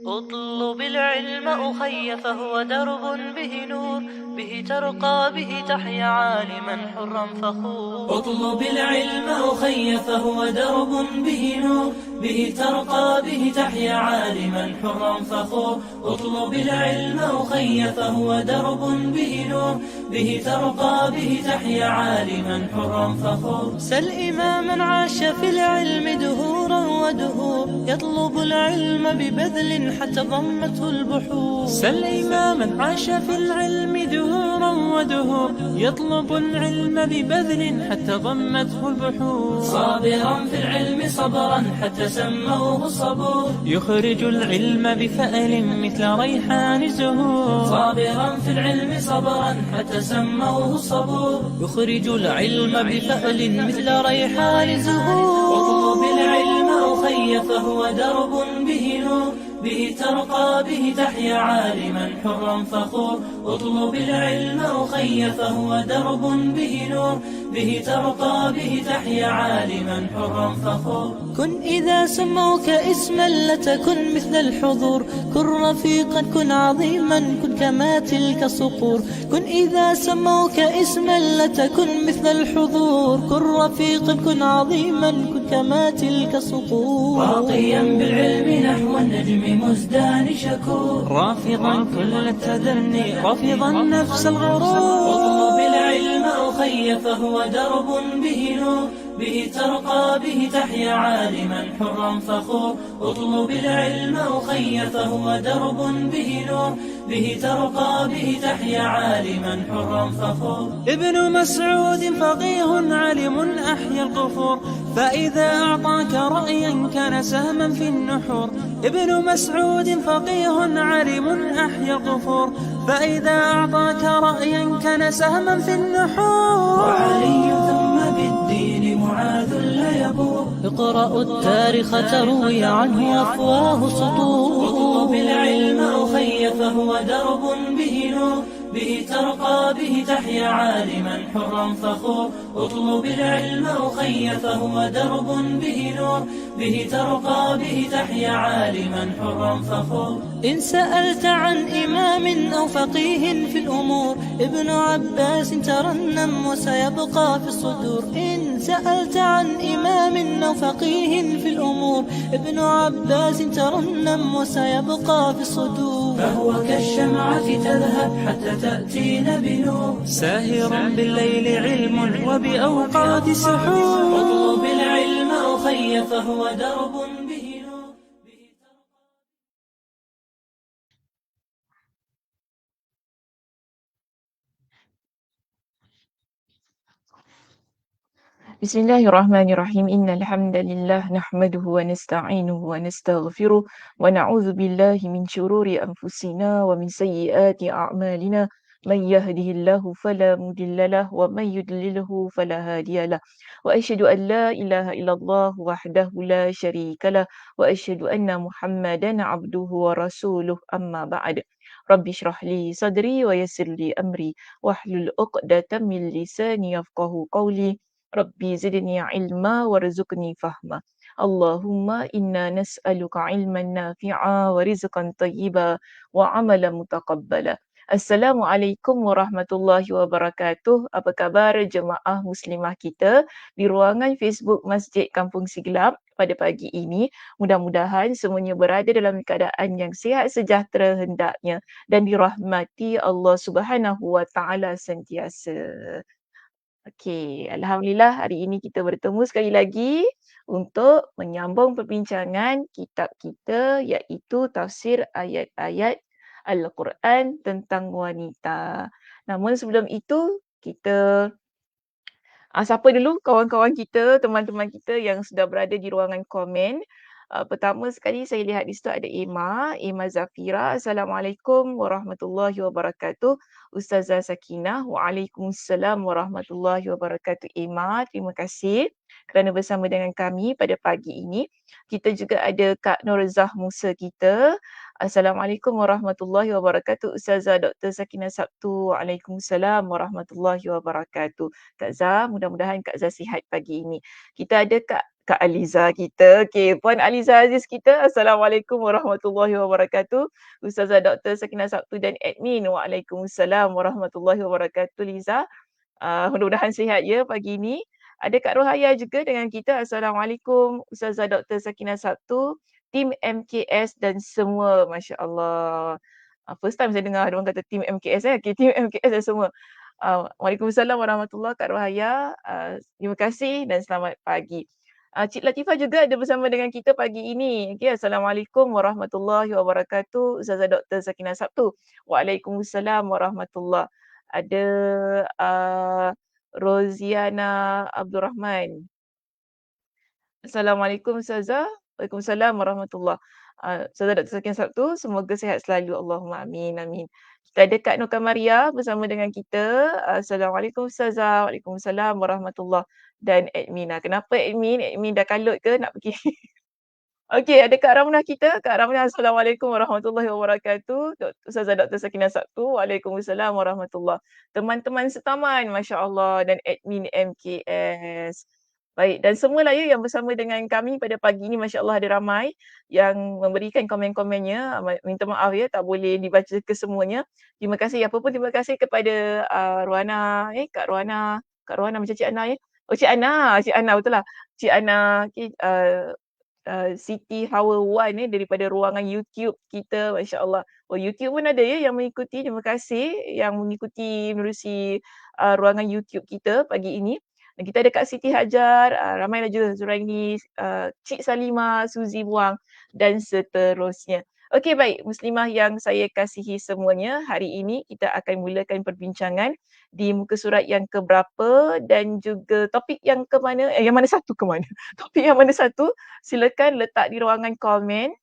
اطلب العلم أخي فهو درب به نور، به ترقى به تحيا عالما حرا فخور. اطلب العلم أخي فهو درب به نور، به ترقى به تحيا عالما حرا فخور. اطلب العلم أخي فهو درب به نور، به ترقى به تحيا عالما حرا فخور. سل إماما عاش في العلم دهورا ودهور، يطلب العلم ببذل حتى ضمته البحور. سل إماما عاش في العلم دهورا ودهور، يطلب العلم ببذل حتى ضمته البحور. صابرا في العلم صبرا حتى سموه الصبور، يخرج العلم بفأل مثل ريحان الزهور. صابرا في العلم صبرا حتى سموه الصبور، يخرج العلم بفأل مثل ريحان الزهور. اطلب العلم أخي فهو درب به نور، به ترقى به تحيا عالما حرا فخور. اطلب العلم أخي فهو درب به نور، به ترقى به تحيا عالما حرا فخور. كن إذا سموك اسما لتكن مثل الحضور، كن رفيقا كن عظيما كن كما تلك الصقور. كن إذا سموك اسما لتكن مثل الحضور، كن رفيقا كن عظيما كن كما تلك الصقور. راقيا بالعلم نحو النجم مزدان شكور، رافضا كل التدني رافضا نفس الغرور. اطلب العلم أخي فهو درب به نور، به ترقى به تحيا عالما حرا فخور. اطلب العلم أخي فهو درب به نور، به ترقى به تحيا عالما حرا فخور. ابن مسعود فقيه علم أحيا القفور، فإذا أعطاك رأيا كان سهما في النحور. ابن مسعود فقيه علم أحيا القفور، فإذا أعطاك رأيا كان سهما في النحور. وعلي ثم بالدين معاذ لا يبور، اقرأوا التاريخ تروي عنه أفواه سطور. اطلب العلم أخي فهو درب به نور، به ترقى به تحيا عالما حرا فخور. اطلب العلم أخي فهو درب به نور، به ترقى به تحيا عالما حرا فخور. إن سألت عن إمام أو فقيه في الأمور، ابن عباس ترنم وسيبقى في الصدور. إن سألت عن إمام أو فقيه في الأمور، ابن عباس ترنم وسيبقى في الصدور. فهو كالشمعة تذهب حتى تأتينا بنور، ساهر بالليل علم وبأوقات سحور. اطلب العلم أخي فهو درب به نور. Bismillahirrahmanirrahim. Innal hamdalillah nahmaduhu wa nasta'inuhu wa nastaghfiruh wa na'udzu billahi min shururi anfusina wa min sayyiati a'malina. Man yahdihillahu fala mudhillalah wa man yudlilhu fala hadiyalah. Wa asyhadu an la ilaha illallah wahdahu la syarikalah wa asyhadu anna Muhammadan abduhu wa rasuluh. Amma ba'd. Rabbi shrah li sadri wa yassir li amri wahlul 'uqdatam min lisani yafqahu qawli. Rabbi zidni ilma warzuqni fahma. Allahumma inna nas'aluka ilman nafi'a wa rizqan tayyiba wa amalan mutaqabbala. Assalamualaikum warahmatullahi wabarakatuh. Apa khabar jemaah muslimah kita di ruangan Facebook Masjid Kampung Siglap pada pagi ini? Mudah-mudahan semuanya berada dalam keadaan yang sihat sejahtera hendaknya dan dirahmati Allah Subhanahu wa taala sentiasa. Okey, alhamdulillah hari ini kita bertemu sekali lagi untuk menyambung perbincangan kitab kita iaitu tafsir ayat-ayat Al-Quran tentang wanita. Namun sebelum itu kita siapa dulu kawan-kawan kita, teman-teman kita yang sudah berada di ruangan komen. Pertama sekali saya lihat di situ ada Emma Zafira. Assalamualaikum warahmatullahi wabarakatuh. Ustazah Sakinah. Waalaikumsalam warahmatullahi wabarakatuh. Emma, terima kasih kerana bersama dengan kami pada pagi ini. Kita juga ada Kak Norzah Musa kita. Assalamualaikum warahmatullahi wabarakatuh. Ustazah Dr. Sakinah Sabtu. Waalaikumsalam warahmatullahi wabarakatuh. Kak Zah, mudah-mudahan Kak Zah sihat pagi ini. Kita ada Kak Aliza kita. Okey, Puan Aliza Aziz kita. Assalamualaikum warahmatullahi wabarakatuh. Ustazah Dr. Sakinah Sabtu dan admin. Waalaikumsalam warahmatullahi wabarakatuh Liza. Mudah-mudahan sihat ya pagi ini. Ada Kak Rohaya juga dengan kita. Assalamualaikum Ustazah Dr. Sakinah Sabtu, tim MKS dan semua. Masya Allah. First time saya dengar ada orang kata tim MKS Okey, tim MKS dan semua. Waalaikumsalam warahmatullahi Kak Rohaya. Terima kasih dan selamat pagi. Cik Latifah juga ada bersama dengan kita pagi ini. Okey, Assalamualaikum warahmatullahi wabarakatuh. Ustazah Dr. Sakinah Sabtu. Waalaikumsalam warahmatullahi. Ada Roziana Abdul Rahman. Assalamualaikum Ustazah. Waalaikumsalam warahmatullahi. Ustazah Dr. Sakinah Sabtu, semoga sihat selalu. Allahumma amin, amin. Kita ada Kak Nur Kamaria bersama dengan kita. Assalamualaikum Ustazah. Waalaikumsalam warahmatullahi. Dan admin. Kenapa admin? Admin dah kalut ke nak pergi? Okey, ada Kak Ramnah kita. Kak Ramnah, Assalamualaikum warahmatullahi wabarakatuh. Ustazah Dr. Sakinah Sabtu. Waalaikumsalam warahmatullahi. Teman-teman setaman, Masya Allah, dan admin MKS. Baik, dan semualah ya yang bersama dengan kami pada pagi ini, Masya Allah ada ramai yang memberikan komen-komennya. Minta maaf ya, tak boleh dibaca kesemuanya. Terima kasih, apa pun terima kasih kepada Ruana, Kak Ruana macam Cik Ana ya. Oh, Cik Ana betul lah. Cik Ana, okay, Siti Hawa Wan daripada ruangan YouTube kita, Masya Allah. Oh, YouTube pun ada ya yang mengikuti. Terima kasih yang mengikuti menerusi ruangan YouTube kita pagi ini. Dan kita ada Kak Siti Hajar, ramai lagi Zuraini, Cik Salima, Suzy Buang dan seterusnya. Okey, baik. Muslimah yang saya kasihi semuanya, hari ini kita akan mulakan perbincangan di muka surat yang keberapa dan juga topik yang ke mana, yang mana satu ke mana? Topik yang mana satu, silakan letak di ruangan komen.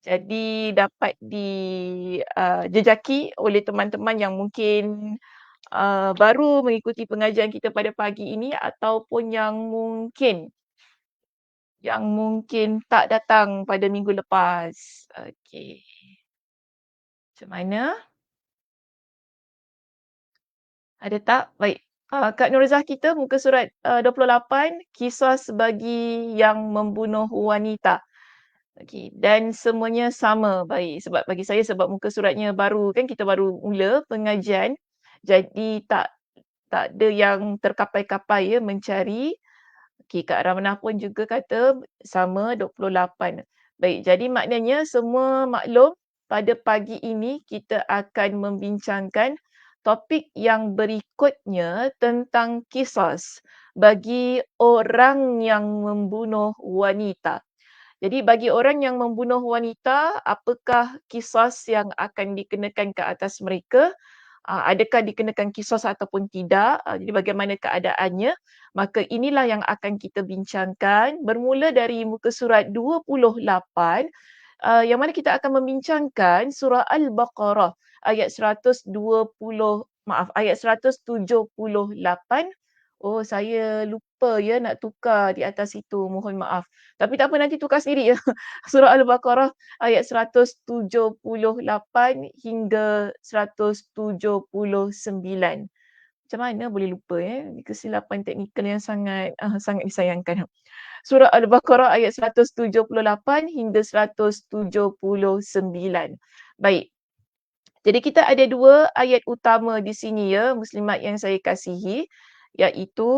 Jadi dapat dijejaki oleh teman-teman yang mungkin baru mengikuti pengajian kita pada pagi ini ataupun yang mungkin tak datang pada minggu lepas. Okey. Macam mana? Ada tak? Baik. Kak Nurizah kita muka surat 28, kisah bagi yang membunuh wanita. Okey, dan semuanya sama. Baik, sebab bagi saya sebab muka suratnya baru kan, kita baru mula pengajian. Jadi tak ada yang terkapai-kapai ya mencari. Okey, Kak Ramnah pun juga kata sama 28. Baik, jadi maknanya semua maklum pada pagi ini kita akan membincangkan topik yang berikutnya tentang kisah bagi orang yang membunuh wanita. Jadi bagi orang yang membunuh wanita, apakah kisah yang akan dikenakan ke atas mereka? Adakah dikenakan kisos ataupun tidak, jadi bagaimana keadaannya, maka inilah yang akan kita bincangkan bermula dari muka surat 28, yang mana kita akan membincangkan surah Al-Baqarah ayat 178. Oh, saya lupa ya nak tukar di atas itu, mohon maaf. Tapi tak apa, nanti tukar sendiri ya. Surah Al-Baqarah ayat 178 hingga 179. Macam mana boleh lupa ya? Kesilapan teknikal yang sangat disayangkan. Surah Al-Baqarah ayat 178 hingga 179. Baik. Jadi kita ada dua ayat utama di sini ya, muslimat yang saya kasihi, iaitu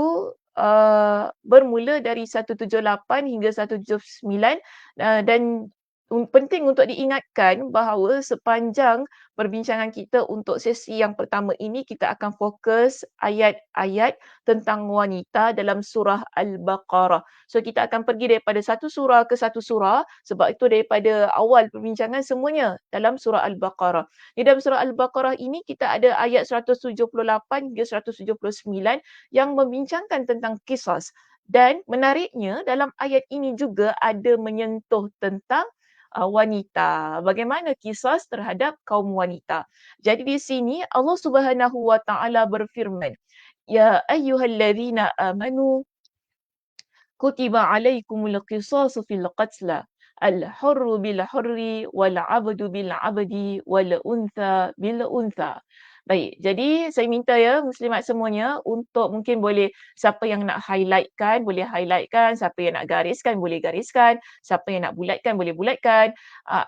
bermula dari 178 hingga 179, dan penting untuk diingatkan bahawa sepanjang perbincangan kita untuk sesi yang pertama ini kita akan fokus ayat-ayat tentang wanita dalam surah Al-Baqarah. So kita akan pergi daripada satu surah ke satu surah, sebab itu daripada awal perbincangan semuanya dalam surah Al-Baqarah. Di dalam surah Al-Baqarah ini kita ada ayat 178 hingga 179 yang membincangkan tentang kisah. Dan menariknya dalam ayat ini juga ada menyentuh tentang wanita. Bagaimana kisah terhadap kaum wanita. Jadi di sini Allah Subhanahu wa taala berfirman, "Ya ayyuhallazina amanu kutiba alaikumul qisasu fil qatla Al-hurru bil hurri wal 'abdu bil 'abdi wal untha bil untha. Baik, jadi saya minta ya muslimat semuanya untuk mungkin boleh siapa yang nak highlightkan boleh highlightkan, siapa yang nak gariskan boleh gariskan, siapa yang nak bulatkan boleh bulatkan.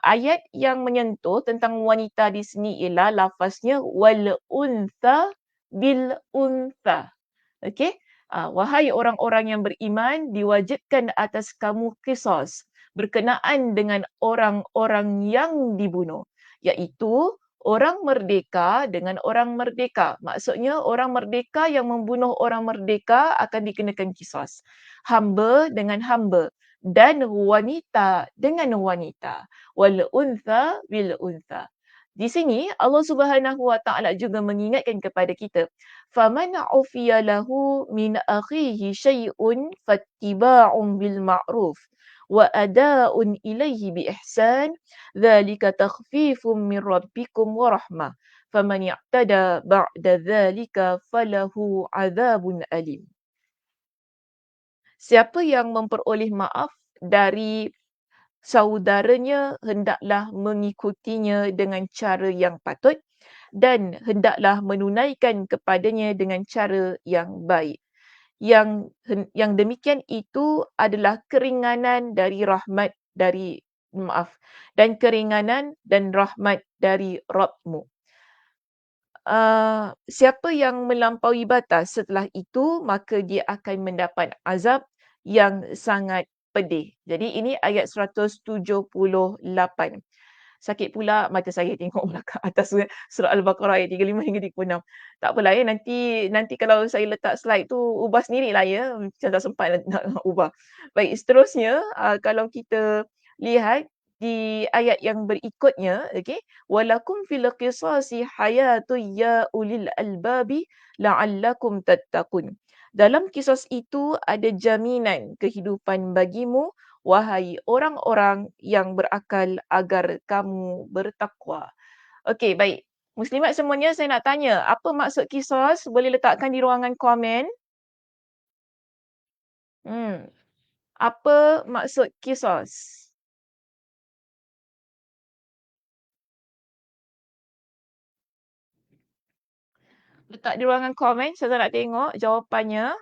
Ayat yang menyentuh tentang wanita di sini ialah lafaznya wal untha bil untha. Okey? Wahai orang-orang yang beriman, diwajibkan atas kamu qisas berkenaan dengan orang-orang yang dibunuh, iaitu orang merdeka dengan orang merdeka. Maksudnya orang merdeka yang membunuh orang merdeka akan dikenakan qisas. Hamba dengan hamba dan wanita dengan wanita. Wal untha bil untha. Di sini Allah Subhanahu Wa Taala juga mengingatkan kepada kita, "Faman 'ufiya lahu min akhihi syai'un fattiba'un bil ma'ruf wa ada'un ilaihi bi ihsan, dzalika takhfifun min rabbikum wa rahmah. Faman i'tada ba'da dzalika falahu 'adzabun alim." Siapa yang memperoleh maaf dari saudaranya hendaklah mengikutinya dengan cara yang patut dan hendaklah menunaikan kepadanya dengan cara yang baik. Yang demikian itu adalah keringanan dari rahmat dari maaf dan keringanan dan rahmat dari Rabbmu. Siapa yang melampaui batas setelah itu, maka dia akan mendapat azab yang sangat pedih. Jadi ini ayat 178. Sakit pula mata saya tengok belakang atas surah Al-Baqarah ayat 35 hingga 36. Tak apalah ya, nanti kalau saya letak slide tu ubah sendirilah ya. Macam tak sempat nak ubah. Baik, seterusnya kalau kita lihat di ayat yang berikutnya, okey, walakum fil qisasi hayatun ya ulil albabi la'allakum tattaqun. Dalam kisos itu ada jaminan kehidupan bagimu, wahai orang-orang yang berakal agar kamu bertakwa. Okey, baik. Muslimat semuanya saya nak tanya, apa maksud kisos? Boleh letakkan di ruangan komen. Hmm. Apa maksud kisos? Letak di ruangan komen, saya nak tengok jawapannya.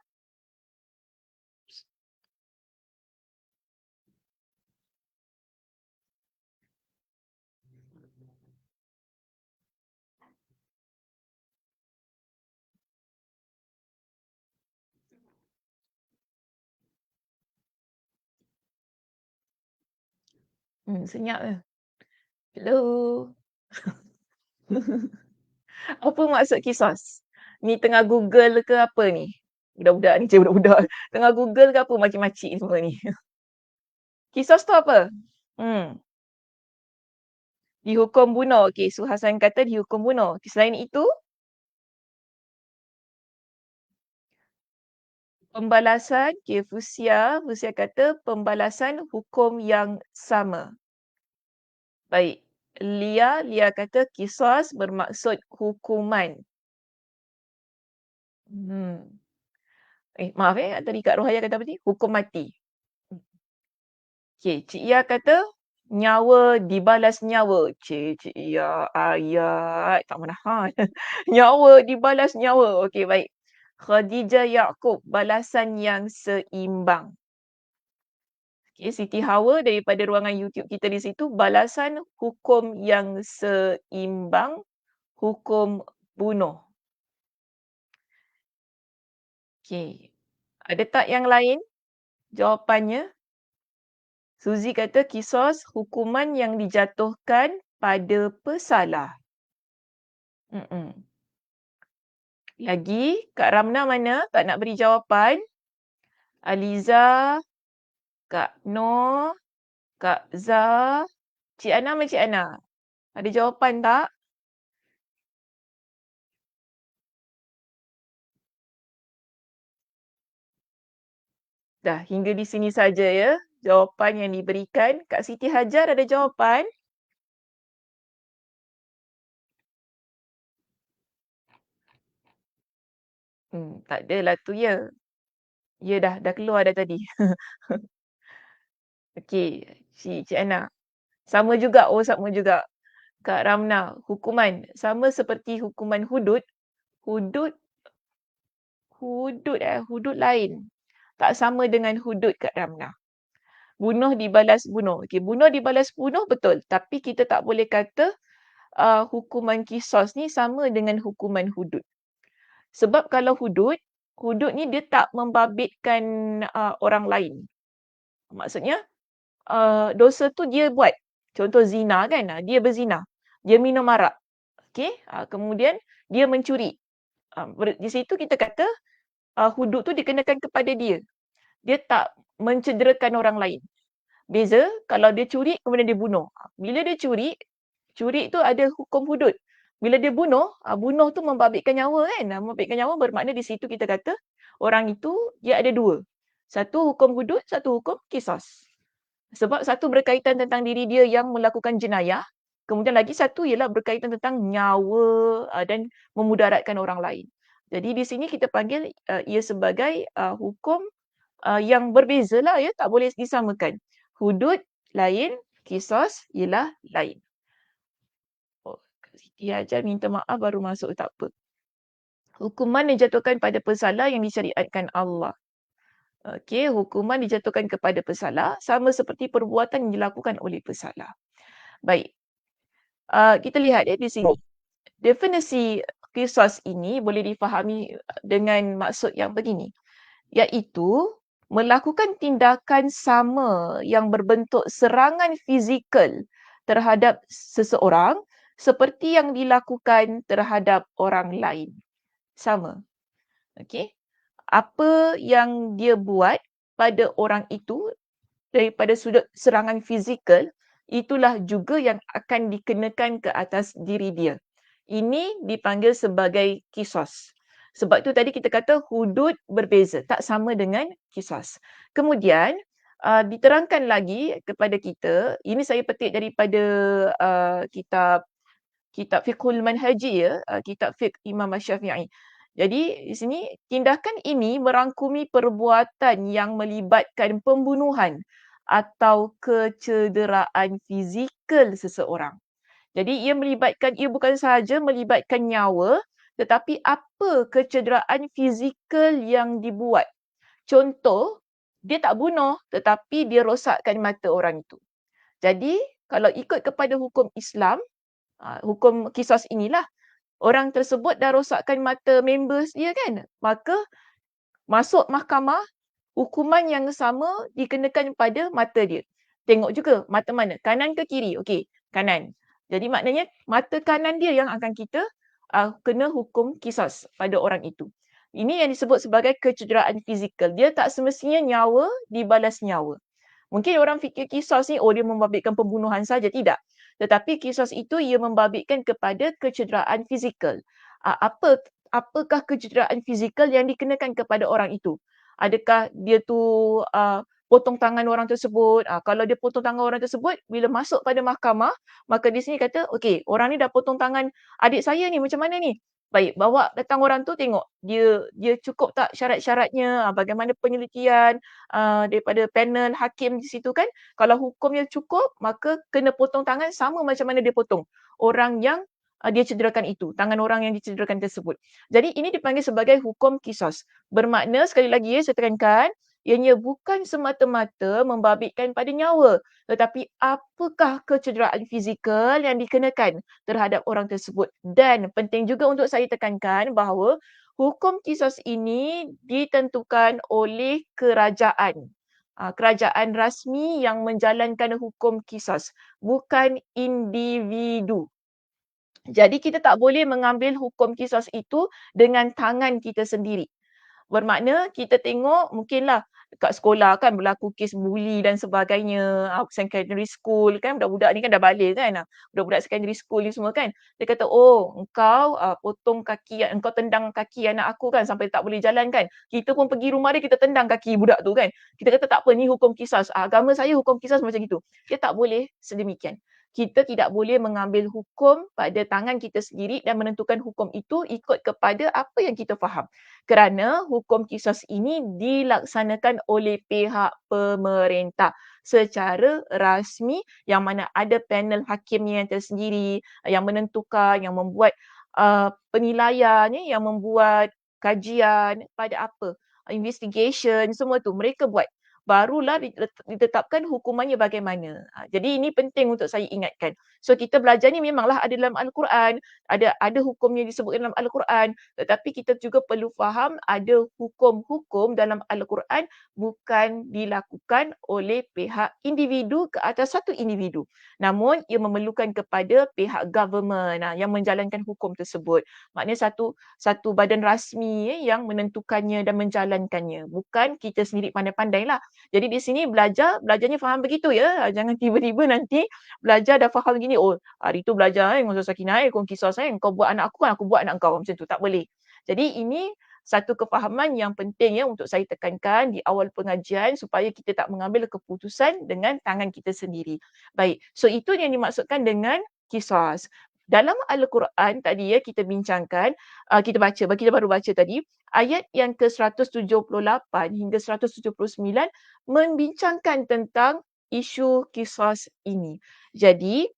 Senyap je. Hello. Apa maksud kisos? Ni tengah Google ke apa ni? Budak-budak ni, cik budak-budak. Tengah Google ke apa makcik-makcik semua ni? Kisos tu apa? Hmm. Dihukum bunuh. Okey, Su Hasan kata dihukum bunuh. Selain itu, pembalasan. Okey, Fusia kata pembalasan hukum yang sama. Baik. Lia kata kisos bermaksud hukuman. Hmm. Maaf tadi Kak Rohaya kata apa tadi? Hukum mati. Okey, Cik Ia kata nyawa dibalas nyawa. Cik Ia ayat tak menahan. Nyawa dibalas nyawa. Okey, baik. Khadijah Yaakob balasan yang seimbang. Okay, Siti Hawa daripada ruangan YouTube kita di situ balasan hukum yang seimbang, hukum bunuh. Okey. Ada tak yang lain jawapannya? Suzy kata kisos hukuman yang dijatuhkan pada pesalah. Mm-mm. Lagi, Kak Ramna mana? Tak nak beri jawapan. Aliza, Kak Noh, Kak Zah, Cik Ana macam Cik Ana. Ada jawapan tak? Dah, hingga di sini saja ya jawapan yang diberikan. Kak Siti Hajar ada jawapan? Tak adalah tu ya. Ya dah keluar dah tadi. Okey. Cik Ana. Sama juga, sama juga. Kak Ramna, hukuman sama seperti hukuman hudud. Hudud, hudud lain. Tak sama dengan hudud Kak Ramna. Bunuh dibalas bunuh. Okey, bunuh dibalas bunuh betul. Tapi kita tak boleh kata hukuman kisos ni sama dengan hukuman hudud. Sebab kalau hudud ni dia tak membabitkan orang lain. Maksudnya dosa tu dia buat. Contoh zina kan, dia berzina. Dia minum arak. Okey, kemudian dia mencuri. Di situ kita kata hudud tu dikenakan kepada dia. Dia tak mencederakan orang lain. Beza kalau dia curi kemudian dia bunuh. Bila dia curi tu ada hukum hudud. Bila dia bunuh tu membabitkan nyawa kan. Membabitkan nyawa bermakna di situ kita kata orang itu dia ada dua. Satu hukum hudud, satu hukum kisos. Sebab satu berkaitan tentang diri dia yang melakukan jenayah. Kemudian lagi satu ialah berkaitan tentang nyawa dan memudaratkan orang lain. Jadi di sini kita panggil ia sebagai hukum yang berbezalah ya, tak boleh disamakan. Hudud lain, kisos ialah lain. Oh, Siti Hajar minta maaf baru masuk, tak apa. Hukuman dijatuhkan pada pesalah yang disyariatkan Allah. Okey, hukuman dijatuhkan kepada pesalah sama seperti perbuatan yang dilakukan oleh pesalah. Baik. Kita lihat di sini. Definisi kisos ini boleh difahami dengan maksud yang begini. Iaitu melakukan tindakan sama yang berbentuk serangan fizikal terhadap seseorang seperti yang dilakukan terhadap orang lain. Sama. Okey. Apa yang dia buat pada orang itu daripada sudut serangan fizikal, itulah juga yang akan dikenakan ke atas diri dia. Ini dipanggil sebagai kisos. Sebab tu tadi kita kata hudud berbeza, tak sama dengan kisos. Kemudian diterangkan lagi kepada kita, ini saya petik daripada kitab Fiqhul Manhaji ya, kitab Fiqh Imam Asy-Syafi'i. Jadi di sini tindakan ini merangkumi perbuatan yang melibatkan pembunuhan atau kecederaan fizikal seseorang. Jadi ia bukan sahaja melibatkan nyawa, tetapi apa kecederaan fizikal yang dibuat. Contoh, dia tak bunuh tetapi dia rosakkan mata orang itu. Jadi kalau ikut kepada hukum Islam, hukum kisos inilah, orang tersebut dah rosakkan mata members dia kan, maka masuk mahkamah, hukuman yang sama dikenakan pada mata dia. Tengok juga mata mana, kanan ke kiri? Okey, kanan. Jadi maknanya mata kanan dia yang akan kita kena hukum kisos pada orang itu. Ini yang disebut sebagai kecederaan fizikal. Dia tak semestinya nyawa dibalas nyawa. Mungkin orang fikir kisos ni, dia membabitkan pembunuhan saja. Tidak. Tetapi kisos itu ia membabitkan kepada kecederaan fizikal. Apakah kecederaan fizikal yang dikenakan kepada orang itu? Adakah dia tu potong tangan orang tersebut? Kalau dia potong tangan orang tersebut, bila masuk pada mahkamah, maka di sini kata, okey, orang ni dah potong tangan adik saya ni, macam mana ni? Baik, bawa datang orang tu tengok dia cukup tak syarat-syaratnya, bagaimana penelitian daripada panel hakim di situ kan. Kalau hukumnya cukup, maka kena potong tangan sama macam mana dia potong orang yang dia cederakan itu, tangan orang yang dicederakan tersebut. Jadi ini dipanggil sebagai hukum kisos. Bermakna sekali lagi saya tekankan, ianya bukan semata-mata membabitkan pada nyawa, tetapi apakah kecederaan fizikal yang dikenakan terhadap orang tersebut. Dan penting juga untuk saya tekankan bahawa hukum kisos ini ditentukan oleh kerajaan. Kerajaan rasmi yang menjalankan hukum kisos, bukan individu. Jadi kita tak boleh mengambil hukum kisos itu dengan tangan kita sendiri. Bermakna kita tengok mungkinlah dekat sekolah kan berlaku kes buli dan sebagainya, secondary school kan, budak-budak ni kan dah balik kan, budak-budak secondary school ni semua kan. Dia kata, engkau potong kaki, engkau tendang kaki anak aku kan sampai tak boleh jalan kan. Kita pun pergi rumah dia, kita tendang kaki budak tu kan. Kita kata tak apa, ni hukum kisas. Agama saya hukum kisas macam itu. Dia tak boleh sedemikian. Kita tidak boleh mengambil hukum pada tangan kita sendiri dan menentukan hukum itu ikut kepada apa yang kita faham. Kerana hukum kisos ini dilaksanakan oleh pihak pemerintah. secara rasmi, yang mana ada panel hakimnya yang tersendiri, yang menentukan, yang membuat penilaian, yang membuat kajian pada apa, investigation, semua tu mereka buat. Barulah ditetapkan hukumannya bagaimana. Jadi ini penting untuk saya ingatkan. So kita belajar ni memanglah ada dalam Al-Quran, ada hukumnya disebut dalam Al-Quran, tetapi kita juga perlu faham ada hukum-hukum dalam Al-Quran bukan dilakukan oleh pihak individu ke atas satu individu. Namun ia memerlukan kepada pihak government yang menjalankan hukum tersebut. Maknanya satu badan rasmi yang menentukannya dan menjalankannya. Bukan kita sendiri pandai-pandai lah. Jadi di sini belajarnya faham begitu ya. Jangan tiba-tiba nanti belajar dah faham gini. Oh, hari tu belajar Ustaz Sakinah, kau kisah saya, kau buat anak aku kan aku buat anak kau. Macam tu, tak boleh. Jadi ini satu kefahaman yang penting ya untuk saya tekankan di awal pengajian supaya kita tak mengambil keputusan dengan tangan kita sendiri. Baik, so itu yang dimaksudkan dengan qisas. Dalam Al-Quran tadi ya kita bincangkan, kita baru baca tadi, ayat yang ke-178 hingga 179 membincangkan tentang isu qisas ini. Jadi,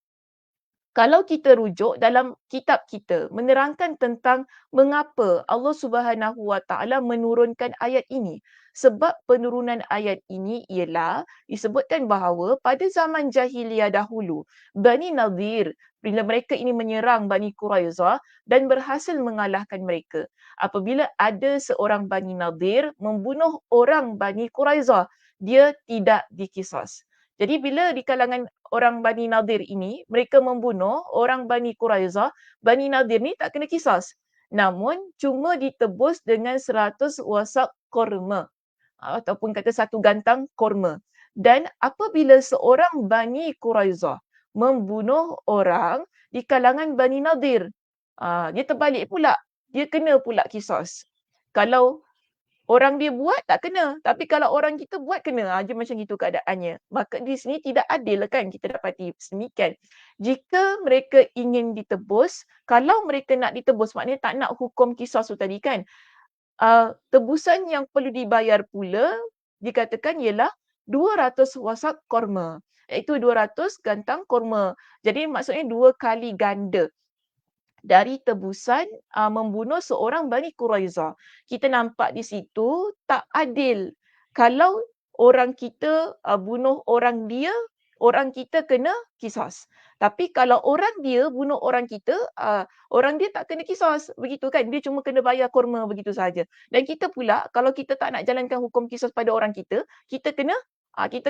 kalau kita rujuk dalam kitab kita menerangkan tentang mengapa Allah Subhanahu Wa Taala menurunkan ayat ini. Sebab penurunan ayat ini ialah disebutkan bahawa pada zaman jahiliyah dahulu, Bani Nadir bila mereka ini menyerang Bani Quraizah dan berhasil mengalahkan mereka. Apabila ada seorang Bani Nadir membunuh orang Bani Quraizah, dia tidak dikisas. Jadi bila di kalangan orang Bani Nadir ini, mereka membunuh orang Bani Quraizah, Bani Nadir ni tak kena kisas. Namun cuma ditebus dengan 100 wasak korma. Ataupun kata satu gantang korma. Dan apabila seorang Bani Quraizah membunuh orang di kalangan Bani Nadir, dia terbalik pula. Dia kena pula kisas. Kalau orang dia buat tak kena. Tapi kalau orang kita buat kena. Dia macam itu keadaannya. Maka di sini tidak adil kan kita dapati sedemikian. Jika mereka ingin ditebus, kalau mereka nak ditebus maknanya tak nak hukum qisas tu tadi kan. Tebusan yang perlu dibayar pula dikatakan ialah 200 wasak korma. Iaitu 200 gantang korma. Jadi maksudnya 2 kali ganda dari tebusan membunuh seorang Bani Quraizah. Kita nampak di situ tak adil. Kalau orang kita bunuh orang dia, orang kita kena kisas. Tapi kalau orang dia bunuh orang kita, orang dia tak kena kisas. Begitu kan? Dia cuma kena bayar korma begitu saja. Dan kita pula, kalau kita tak nak jalankan hukum kisas pada orang kita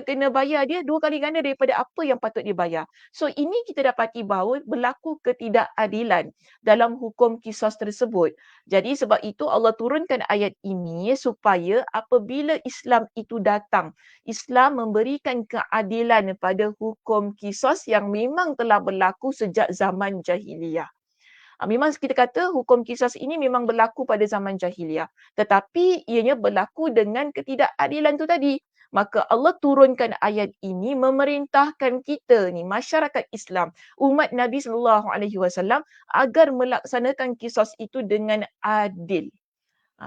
kena bayar dia 2 kali ganda daripada apa yang patut dibayar. So ini kita dapati bahawa berlaku ketidakadilan dalam hukum qisas tersebut. Jadi sebab itu Allah turunkan ayat ini supaya apabila Islam itu datang, Islam memberikan keadilan pada hukum qisas yang memang telah berlaku sejak zaman jahiliyah. Memang kita kata hukum qisas ini memang berlaku pada zaman jahiliyah. Tetapi ianya berlaku dengan ketidakadilan tu tadi. Maka Allah turunkan ayat ini memerintahkan kita ni masyarakat Islam, umat Nabi SAW agar melaksanakan qisas itu dengan adil.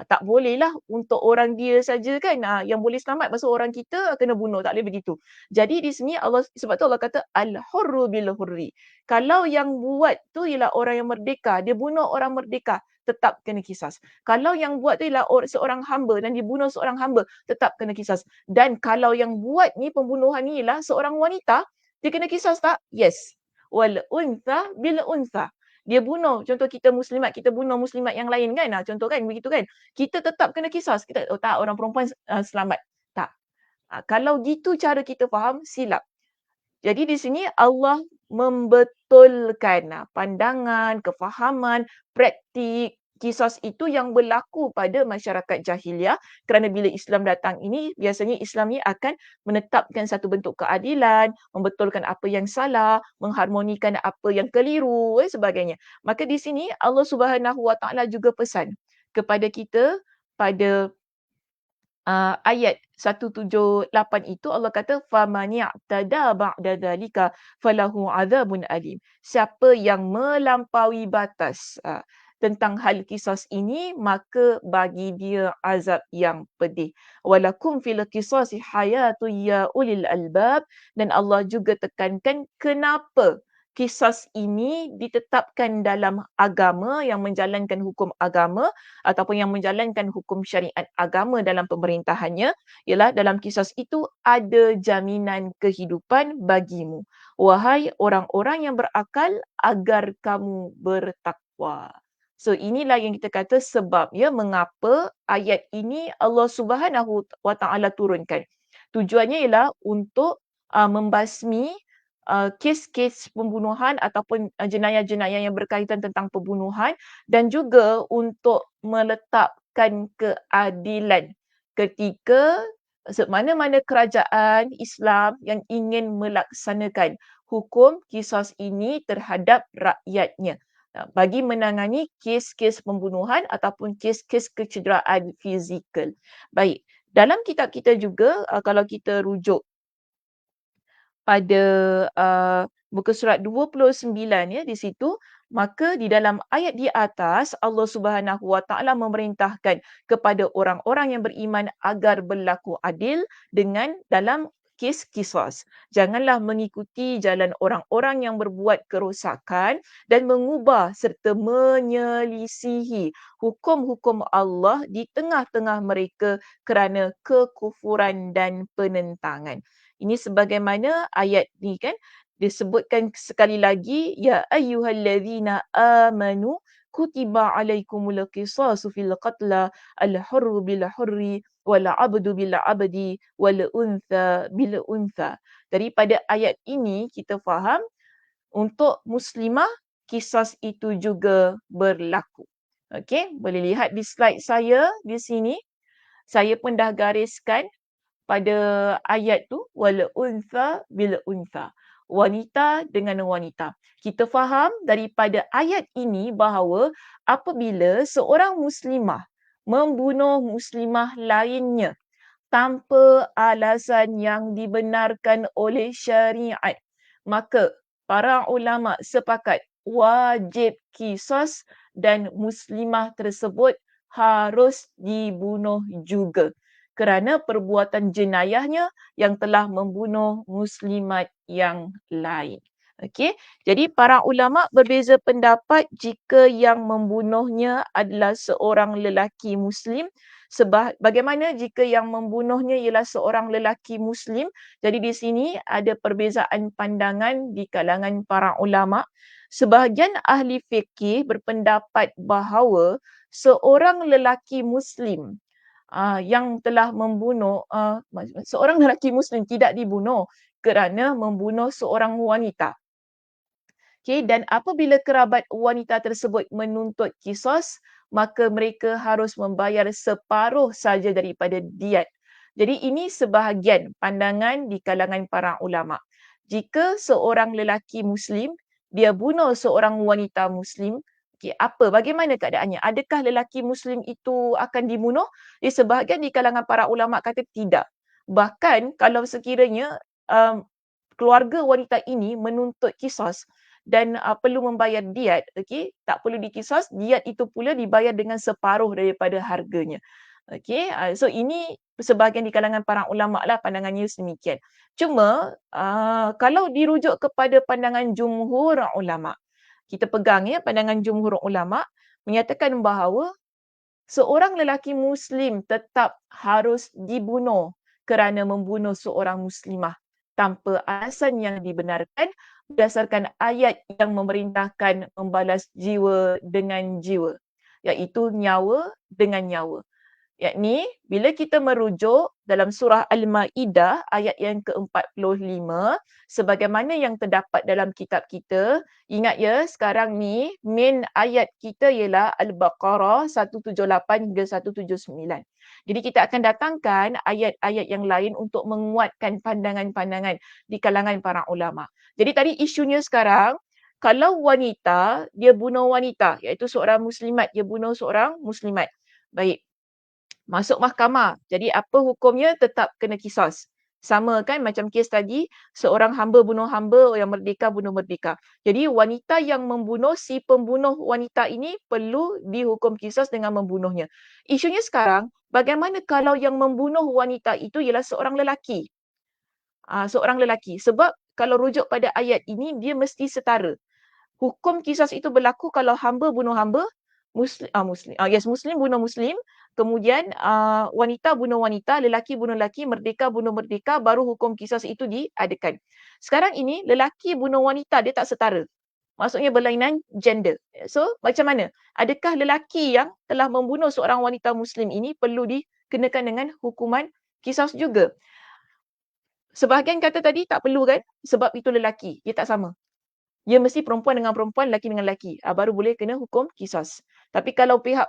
Tak bolehlah untuk orang dia saja kan yang boleh selamat, pasal orang kita kena bunuh, tak boleh begitu. Jadi di sini Allah, sebab tu Allah kata al-hurru bil hurri. Kalau yang buat tu ialah orang yang merdeka, dia bunuh orang merdeka, tetap kena kisas. Kalau yang buat tu ialah seorang hamba dan dibunuh seorang hamba, tetap kena kisas. Dan kalau yang buat ni pembunuhan ni ialah seorang wanita, dia kena kisas tak? Yes. Wal untha bil untha. Dia bunuh, contoh kita muslimat, kita bunuh muslimat yang lain kan, contoh kan begitu kan, kita tetap kena kisas. Kita tak, orang perempuan selamat, tak. Kalau gitu cara kita faham, silap. Jadi di sini Allah membetulkan pandangan, kefahaman, praktik kisas itu yang berlaku pada masyarakat jahiliah, kerana bila Islam datang ini biasanya Islam ni akan menetapkan satu bentuk keadilan, membetulkan apa yang salah, mengharmonikan apa yang keliru dan sebagainya. Maka di sini Allah Subhanahu Wa Taala juga pesan kepada kita pada ayat 178 itu Allah kata faman ya'tada ba'da dzalika falahu adzabun alim. Siapa yang melampaui batas tentang hal qisas ini, maka bagi dia azab yang pedih. Walakum fil qisasi hayatun ya ulil albab, dan Allah juga tekankan kenapa qisas ini ditetapkan dalam agama yang menjalankan hukum agama ataupun yang menjalankan hukum syariat agama dalam pemerintahannya, ialah dalam qisas itu ada jaminan kehidupan bagimu. Wahai orang-orang yang berakal, agar kamu bertakwa. So inilah yang kita kata sebab ya mengapa ayat ini Allah Subhanahu wa Taala turunkan. Tujuannya ialah untuk membasmi kes-kes pembunuhan ataupun jenayah-jenayah yang berkaitan tentang pembunuhan, dan juga untuk meletakkan keadilan ketika mana-mana kerajaan Islam yang ingin melaksanakan hukum qisas ini terhadap rakyatnya bagi menangani kes-kes pembunuhan ataupun kes-kes kecederaan fizikal. Baik, dalam kitab kita juga kalau kita rujuk pada muka surat 29 ya di situ, maka di dalam ayat di atas Allah Subhanahu Wa Taala memerintahkan kepada orang-orang yang beriman agar berlaku adil dengan dalam kes qisas. Janganlah mengikuti jalan orang-orang yang berbuat kerosakan dan mengubah serta menyelisihi hukum-hukum Allah di tengah-tengah mereka kerana kekufuran dan penentangan. Ini sebagaimana ayat ni kan disebutkan sekali lagi, ya ayyuhallazina amanu kutiba alaikumul qisasu fil qatla al-hurru bil hurri wal 'abdu bil 'abdi wal untha bil untha. Daripada ayat ini kita faham untuk muslimah qisas itu juga berlaku. Okey, boleh lihat di slide saya di sini. Saya pun dah gariskan pada ayat tu, wal untha bil untha, wanita dengan wanita. Kita faham daripada ayat ini bahawa apabila seorang muslimah membunuh muslimah lainnya tanpa alasan yang dibenarkan oleh syariat, maka para ulama sepakat wajib qisas dan muslimah tersebut harus dibunuh juga kerana perbuatan jenayahnya yang telah membunuh muslimat yang lain. Okey, jadi para ulama berbeza pendapat jika yang membunuhnya adalah seorang lelaki muslim. Bagaimana jika yang membunuhnya ialah seorang lelaki muslim? Jadi di sini ada perbezaan pandangan di kalangan para ulama. Sebahagian ahli fikih berpendapat bahawa seorang lelaki muslim yang telah membunuh seorang lelaki muslim tidak dibunuh kerana membunuh seorang wanita. Okay, dan apabila kerabat wanita tersebut menuntut qisas, maka mereka harus membayar separuh saja daripada diat. Jadi ini sebahagian pandangan di kalangan para ulama. Jika seorang lelaki muslim dia bunuh seorang wanita muslim, bagaimana keadaannya? Adakah lelaki muslim itu akan dibunuh? Sebahagian di kalangan para ulama kata tidak. Bahkan kalau sekiranya keluarga wanita ini menuntut qisas dan perlu membayar diat, tak perlu dikisas, diat itu pula dibayar dengan separuh daripada harganya. So ini sebahagian di kalangan para ulama lah pandangannya sedemikian. Cuma kalau dirujuk kepada pandangan jumhur ulama, kita pegang ya pandangan jumhur ulama menyatakan bahawa seorang lelaki muslim tetap harus dibunuh kerana membunuh seorang muslimah tanpa alasan yang dibenarkan berdasarkan ayat yang memerintahkan membalas jiwa dengan jiwa, iaitu nyawa dengan nyawa. Yakni bila kita merujuk dalam surah Al-Maidah ayat yang ke-45 sebagaimana yang terdapat dalam kitab kita, ingat ya sekarang ni main ayat kita ialah Al-Baqarah 178 hingga 179. Jadi kita akan datangkan ayat-ayat yang lain untuk menguatkan pandangan-pandangan di kalangan para ulama. Jadi tadi isunya sekarang, kalau wanita dia bunuh wanita, iaitu seorang muslimat dia bunuh seorang muslimat. Baik. Masuk mahkamah. Jadi apa hukumnya? Tetap kena qisas. Sama kan macam kes tadi, seorang hamba bunuh hamba, yang merdeka bunuh merdeka. Jadi wanita yang membunuh, si pembunuh wanita ini perlu dihukum qisas dengan membunuhnya. Isunya sekarang, bagaimana kalau yang membunuh wanita itu ialah seorang lelaki? Seorang lelaki. Sebab kalau rujuk pada ayat ini, dia mesti setara. Hukum qisas itu berlaku kalau hamba bunuh hamba, muslim bunuh muslim, kemudian wanita bunuh wanita, lelaki bunuh lelaki, merdeka bunuh merdeka, baru hukum qisas itu diadakan. Sekarang ini lelaki bunuh wanita, dia tak setara. Maksudnya berlainan gender. So, macam mana? Adakah lelaki yang telah membunuh seorang wanita muslim ini perlu dikenakan dengan hukuman qisas juga? Sebahagian kata tadi tak perlu kan? Sebab itu lelaki, dia tak sama. Dia mesti perempuan dengan perempuan, lelaki dengan lelaki. Baru boleh kena hukum qisas. Tapi kalau pihak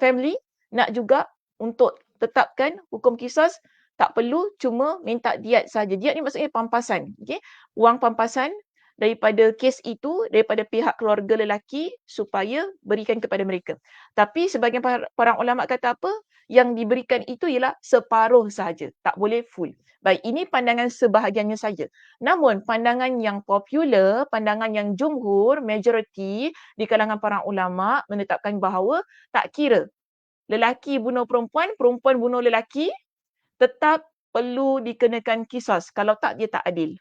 family nak juga untuk tetapkan hukum qisas, tak perlu, cuma minta diat saja. Diat ni maksudnya pampasan. Okay? Wang pampasan daripada kes itu, daripada pihak keluarga lelaki supaya berikan kepada mereka. Tapi sebagian para ulama kata apa? Yang diberikan itu ialah separuh sahaja. Tak boleh full. Baik, ini pandangan sebahagiannya saja. Namun pandangan yang popular, pandangan yang jumhur, majoriti di kalangan para ulama menetapkan bahawa tak kira lelaki bunuh perempuan, perempuan bunuh lelaki, tetap perlu dikenakan qisas. Kalau tak, dia tak adil.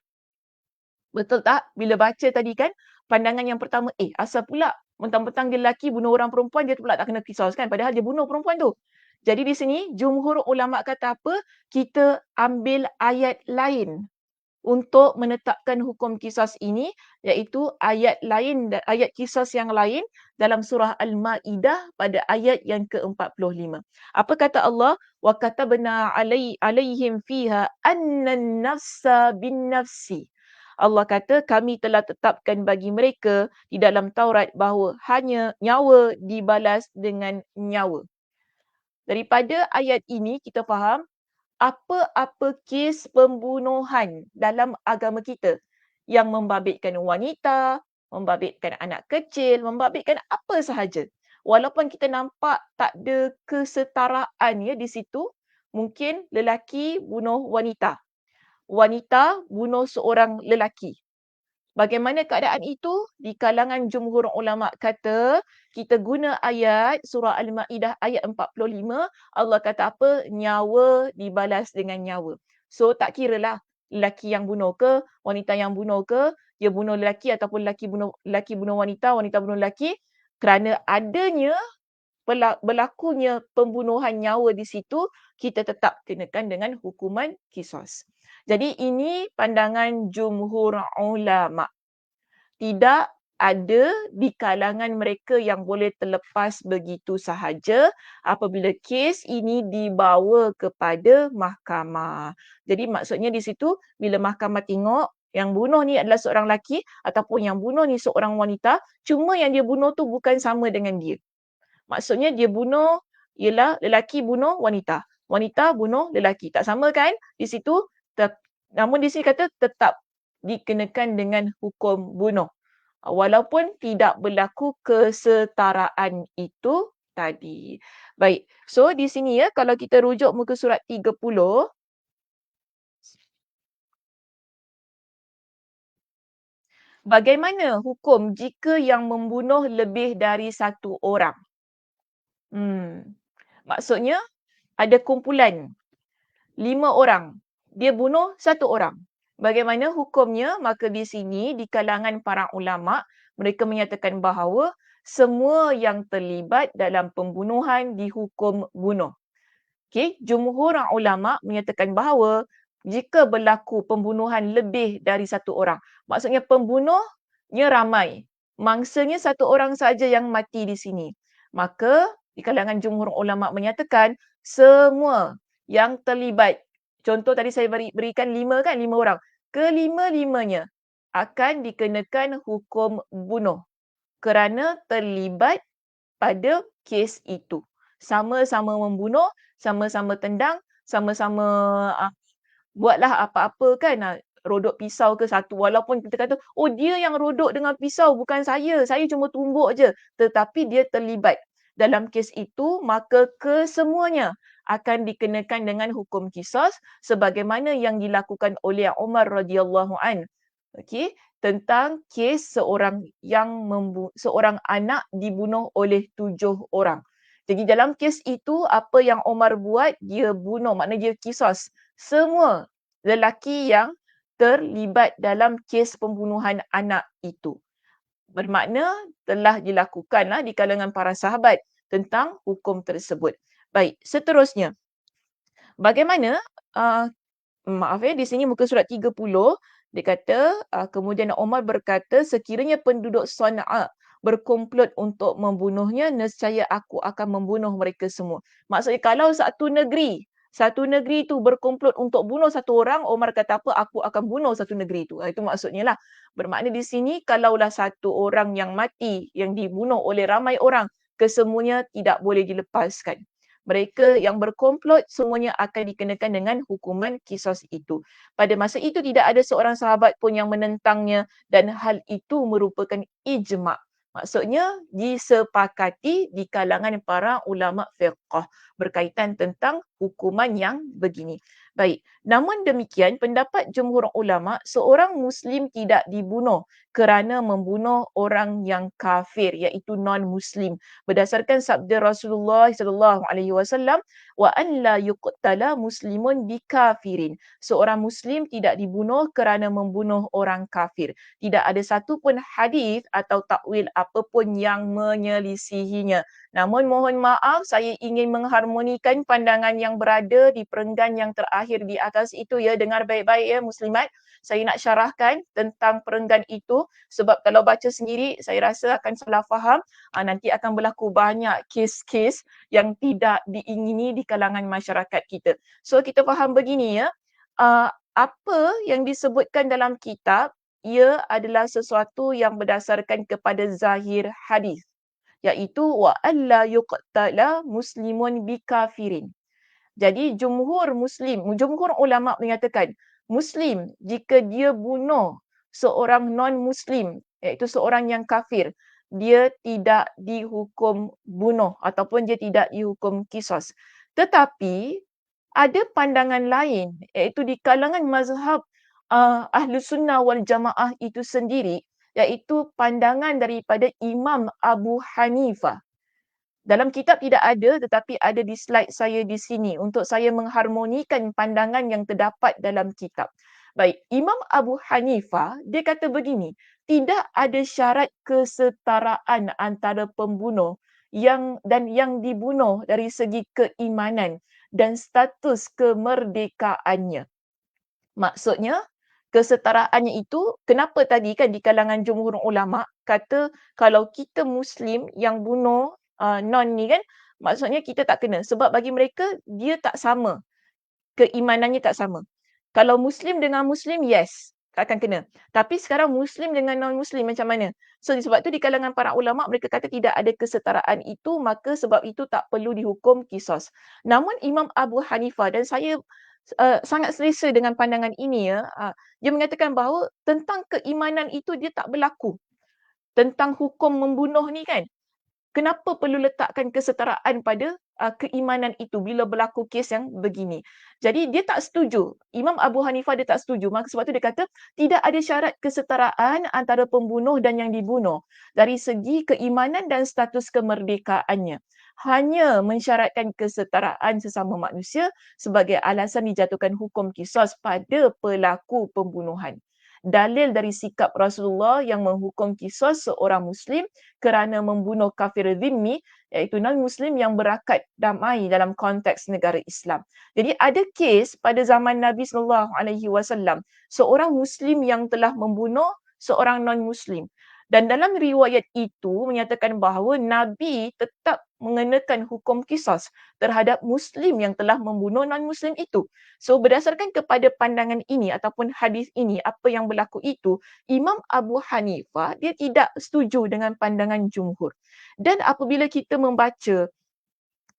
Betul tak? Bila baca tadi kan, pandangan yang pertama, asal pula mentang-mentang dia lelaki bunuh orang perempuan, dia pula tak kena qisas kan? Padahal dia bunuh perempuan tu. Jadi di sini, jumhur ulama kata apa? Kita ambil ayat lain untuk menetapkan hukum qisas ini, iaitu ayat lain, ayat qisas yang lain dalam surah Al-Ma'idah pada ayat yang ke-45. Apa kata Allah? Wa katabna alaihim fiha annan nafsa bin nafsi. Allah kata kami telah tetapkan bagi mereka di dalam Taurat bahawa hanya nyawa dibalas dengan nyawa. Daripada ayat ini kita faham apa-apa kes pembunuhan dalam agama kita yang membabitkan wanita, membabitkan anak kecil, membabitkan apa sahaja. Walaupun kita nampak tak ada kesetaraan ya di situ, mungkin lelaki bunuh wanita, wanita bunuh seorang lelaki. Bagaimana keadaan itu? Di kalangan jumhur ulama kata, kita guna ayat surah Al-Ma'idah ayat 45, Allah kata apa? Nyawa dibalas dengan nyawa. So tak kiralah lelaki yang bunuh ke, wanita yang bunuh ke, dia bunuh lelaki ataupun lelaki bunuh wanita, wanita bunuh lelaki, kerana adanya berlakunya pembunuhan nyawa di situ, kita tetap kenakan dengan hukuman qisas. Jadi ini pandangan jumhur ulama. Tidak ada di kalangan mereka yang boleh terlepas begitu sahaja apabila kes ini dibawa kepada mahkamah. Jadi maksudnya di situ bila mahkamah tengok yang bunuh ni adalah seorang lelaki ataupun yang bunuh ni seorang wanita, cuma yang dia bunuh tu bukan sama dengan dia. Maksudnya dia bunuh ialah lelaki bunuh wanita, wanita bunuh lelaki. Tak sama kan? Di situ namun di sini kata tetap dikenakan dengan hukum bunuh. Walaupun tidak berlaku kesetaraan itu tadi. Baik. So di sini ya kalau kita rujuk muka surat 30. Bagaimana hukum jika yang membunuh lebih dari satu orang? Maksudnya ada kumpulan 5 orang. Dia bunuh 1 orang. Bagaimana hukumnya? Maka di sini di kalangan para ulama mereka menyatakan bahawa semua yang terlibat dalam pembunuhan dihukum bunuh. Okey, jumhur ulama menyatakan bahawa jika berlaku pembunuhan lebih dari 1 orang, maksudnya pembunuhnya ramai, mangsanya 1 orang saja yang mati di sini. Maka di kalangan jumhur ulama menyatakan semua yang terlibat, contoh tadi saya berikan 5 kan, 5 orang. Kelima-limanya akan dikenakan hukum bunuh kerana terlibat pada kes itu. Sama-sama membunuh, sama-sama tendang, sama-sama buatlah apa-apa kan, rodok pisau ke satu. Walaupun kita kata, oh dia yang rodok dengan pisau bukan saya cuma tumbuk je. Tetapi dia terlibat dalam kes itu, maka kesemuanya akan dikenakan dengan hukum qisas sebagaimana yang dilakukan oleh Umar radhiyallahu an. Okey, tentang kes seorang anak dibunuh oleh 7 orang. Jadi dalam kes itu apa yang Umar buat, dia bunuh, maknanya dia qisas semua lelaki yang terlibat dalam kes pembunuhan anak itu. Bermakna telah dilakukanlah di kalangan para sahabat tentang hukum tersebut. Baik, seterusnya. Bagaimana di sini muka surat 30 dia kata kemudian Umar berkata sekiranya penduduk Sana'a berkomplot untuk membunuhnya nescaya aku akan membunuh mereka semua. Maksudnya kalau satu negeri tu berkomplot untuk bunuh satu orang, Umar kata apa? Aku akan bunuh satu negeri tu. Itu maksudnya lah. Bermakna di sini kalaulah satu orang yang mati yang dibunuh oleh ramai orang, kesemuanya tidak boleh dilepaskan. Mereka yang berkomplot semuanya akan dikenakan dengan hukuman qisas itu. Pada masa itu tidak ada seorang sahabat pun yang menentangnya dan hal itu merupakan ijma'. Maksudnya disepakati di kalangan para ulama fiqh berkaitan tentang hukuman yang begini. Baik, namun demikian pendapat jumhur ulama seorang muslim tidak dibunuh kerana membunuh orang yang kafir iaitu non-muslim berdasarkan sabda Rasulullah sallallahu alaihi wasallam wa an la yuqtala muslimun bikafirin. Seorang muslim tidak dibunuh kerana membunuh orang kafir. Tidak ada satu pun hadis atau takwil apapun yang menyelisihinya. Namun mohon maaf saya ingin mengharmonikan pandangan yang berada di perenggan yang terakhir di atas itu dengar baik-baik muslimat. Saya nak syarahkan tentang perenggan itu sebab kalau baca sendiri saya rasa akan salah faham. Nanti akan berlaku banyak kes-kes yang tidak diingini di kalangan masyarakat kita. So kita faham begini apa yang disebutkan dalam kitab ia adalah sesuatu yang berdasarkan kepada zahir hadis iaitu wa alla yuqtala muslimun bikafirin. Jadi jumhur ulama menyatakan muslim jika dia bunuh seorang non-muslim iaitu seorang yang kafir, dia tidak dihukum bunuh ataupun dia tidak dihukum qisas. Tetapi ada pandangan lain iaitu di kalangan mazhab Ahlus Sunnah wal Jamaah itu sendiri iaitu pandangan daripada Imam Abu Hanifah. Dalam kitab tidak ada tetapi ada di slide saya di sini untuk saya mengharmonikan pandangan yang terdapat dalam kitab. Baik, Imam Abu Hanifah dia kata begini, tidak ada syarat kesetaraan antara pembunuh yang dibunuh dari segi keimanan dan status kemerdekaannya. Maksudnya kesetaraannya itu kenapa tadi kan di kalangan jumhur ulama kata kalau kita muslim yang bunuh non ni kan maksudnya kita tak kena sebab bagi mereka dia tak sama, keimanannya tak sama. Kalau muslim dengan muslim yes akan kena, tapi sekarang muslim dengan non muslim macam mana? So sebab tu di kalangan para ulama mereka kata tidak ada kesetaraan itu, maka sebab itu tak perlu dihukum qisas. Namun Imam Abu Hanifah dan saya sangat selesa dengan pandangan ini dia mengatakan bahawa tentang keimanan itu dia tak berlaku. Tentang hukum membunuh ni kan, kenapa perlu letakkan kesetaraan pada keimanan itu bila berlaku kes yang begini. Jadi dia tak setuju. Imam Abu Hanifah dia tak setuju. Maka sebab tu dia kata tidak ada syarat kesetaraan antara pembunuh dan yang dibunuh dari segi keimanan dan status kemerdekaannya. Hanya mensyaratkan kesetaraan sesama manusia sebagai alasan dijatuhkan hukum qisas pada pelaku pembunuhan. Dalil dari sikap Rasulullah yang menghukum qisas seorang muslim kerana membunuh kafir zimmi iaitu non-muslim yang berakad damai dalam konteks negara Islam. Jadi ada kes pada zaman Nabi SAW seorang muslim yang telah membunuh seorang non-muslim. Dan dalam riwayat itu menyatakan bahawa Nabi tetap mengenakan hukum qisas terhadap muslim yang telah membunuh non-muslim itu. So berdasarkan kepada pandangan ini ataupun hadis ini apa yang berlaku itu, Imam Abu Hanifah dia tidak setuju dengan pandangan jumhur. Dan apabila kita membaca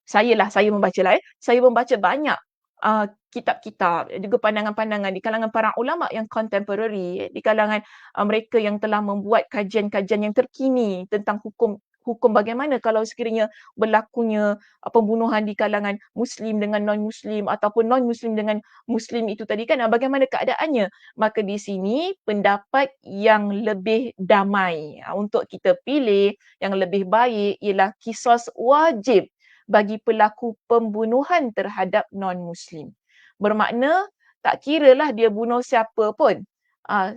saya membaca banyak kitab-kitab, juga pandangan-pandangan di kalangan para ulama yang contemporary, di kalangan mereka yang telah membuat kajian-kajian yang terkini tentang hukum hukum bagaimana kalau sekiranya berlakunya pembunuhan di kalangan Muslim dengan non-Muslim ataupun non-Muslim dengan Muslim itu tadi kan, bagaimana keadaannya? Maka di sini pendapat yang lebih damai untuk kita pilih yang lebih baik ialah qisas wajib bagi pelaku pembunuhan terhadap non-Muslim. Bermakna tak kiralah dia bunuh siapa pun,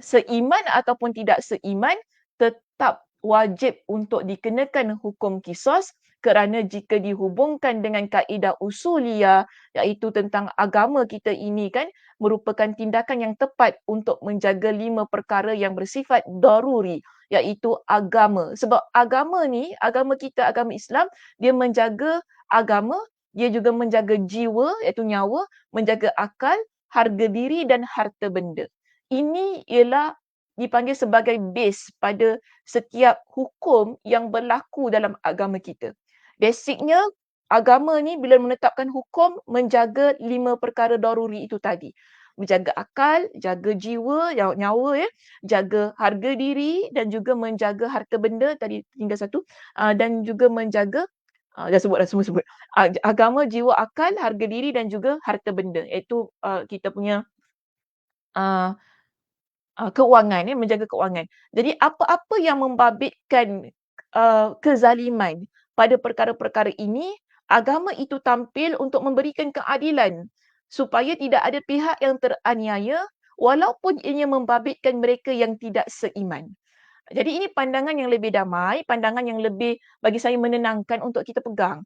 seiman ataupun tidak seiman, tetap wajib untuk dikenakan hukum qisas kerana jika dihubungkan dengan kaedah usuliyah iaitu tentang agama kita ini kan merupakan tindakan yang tepat untuk menjaga 5 perkara yang bersifat daruri iaitu agama. Sebab agama ni, agama kita, agama Islam, dia menjaga agama, dia juga menjaga jiwa iaitu nyawa, menjaga akal, harga diri dan harta benda. Ini ialah dipanggil sebagai base pada setiap hukum yang berlaku dalam agama kita. Basicnya agama ni bila menetapkan hukum menjaga 5 perkara daruri itu tadi. Menjaga akal, jaga jiwa, nyawa jaga harga diri dan juga menjaga harta benda tadi tinggal satu dan juga menjaga dah sebut dah semua sebut. Agama, jiwa, akal, harga diri dan juga harta benda iaitu kita punya uh, keuangan menjaga keuangan. Jadi apa-apa yang membabitkan kezaliman pada perkara-perkara ini, agama itu tampil untuk memberikan keadilan supaya tidak ada pihak yang teraniaya walaupun ianya membabitkan mereka yang tidak seiman. Jadi ini pandangan yang lebih damai, pandangan yang lebih bagi saya menenangkan untuk kita pegang.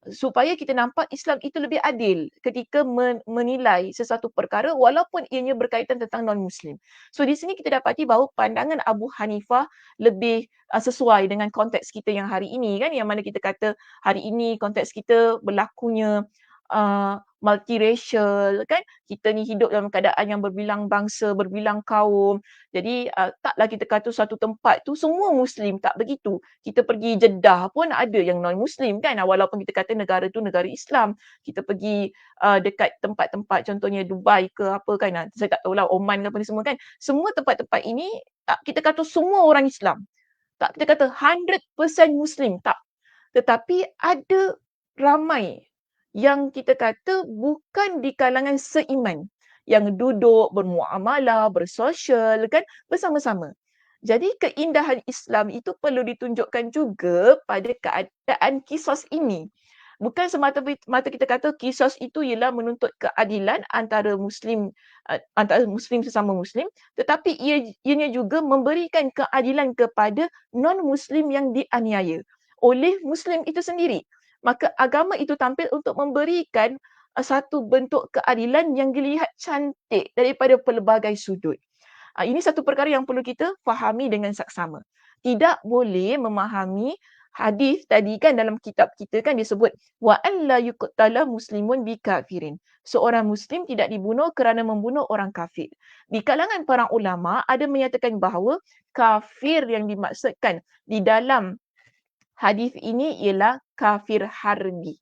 Supaya kita nampak Islam itu lebih adil ketika menilai sesuatu perkara walaupun ianya berkaitan tentang non-Muslim. So di sini kita dapati bahawa pandangan Abu Hanifah lebih sesuai dengan konteks kita yang hari ini kan, yang mana kita kata hari ini konteks kita berlakunya multiracial kan, kita ni hidup dalam keadaan yang berbilang bangsa, berbilang kaum. Jadi taklah kita kata suatu tempat tu semua Muslim, tak begitu. Kita pergi Jeddah pun ada yang non-Muslim kan, walaupun kita kata negara tu negara Islam. Kita pergi dekat tempat-tempat contohnya Dubai ke apa kan, saya tak tahulah Oman ke apa ni semua kan. Semua tempat-tempat ini tak kita kata semua orang Islam. Tak kita kata 100% Muslim, tak. Tetapi ada ramai yang kita kata bukan di kalangan seiman, yang duduk bermuamalah, bersosial kan bersama-sama. Jadi keindahan Islam itu perlu ditunjukkan juga pada keadaan qisas ini. Bukan semata-mata kita kata qisas itu ialah menuntut keadilan antara muslim sesama muslim, tetapi ianya juga memberikan keadilan kepada non-muslim yang dianiaya oleh muslim itu sendiri. Maka agama itu tampil untuk memberikan satu bentuk keadilan yang dilihat cantik daripada pelbagai sudut. Ini satu perkara yang perlu kita fahami dengan saksama. Tidak boleh memahami hadis tadi kan dalam kitab kita kan disebut wa an la yuqtala muslimun bi kafirin. Seorang muslim tidak dibunuh kerana membunuh orang kafir. Di kalangan para ulama ada menyatakan bahawa kafir yang dimaksudkan di dalam hadis ini ialah kafir harbi.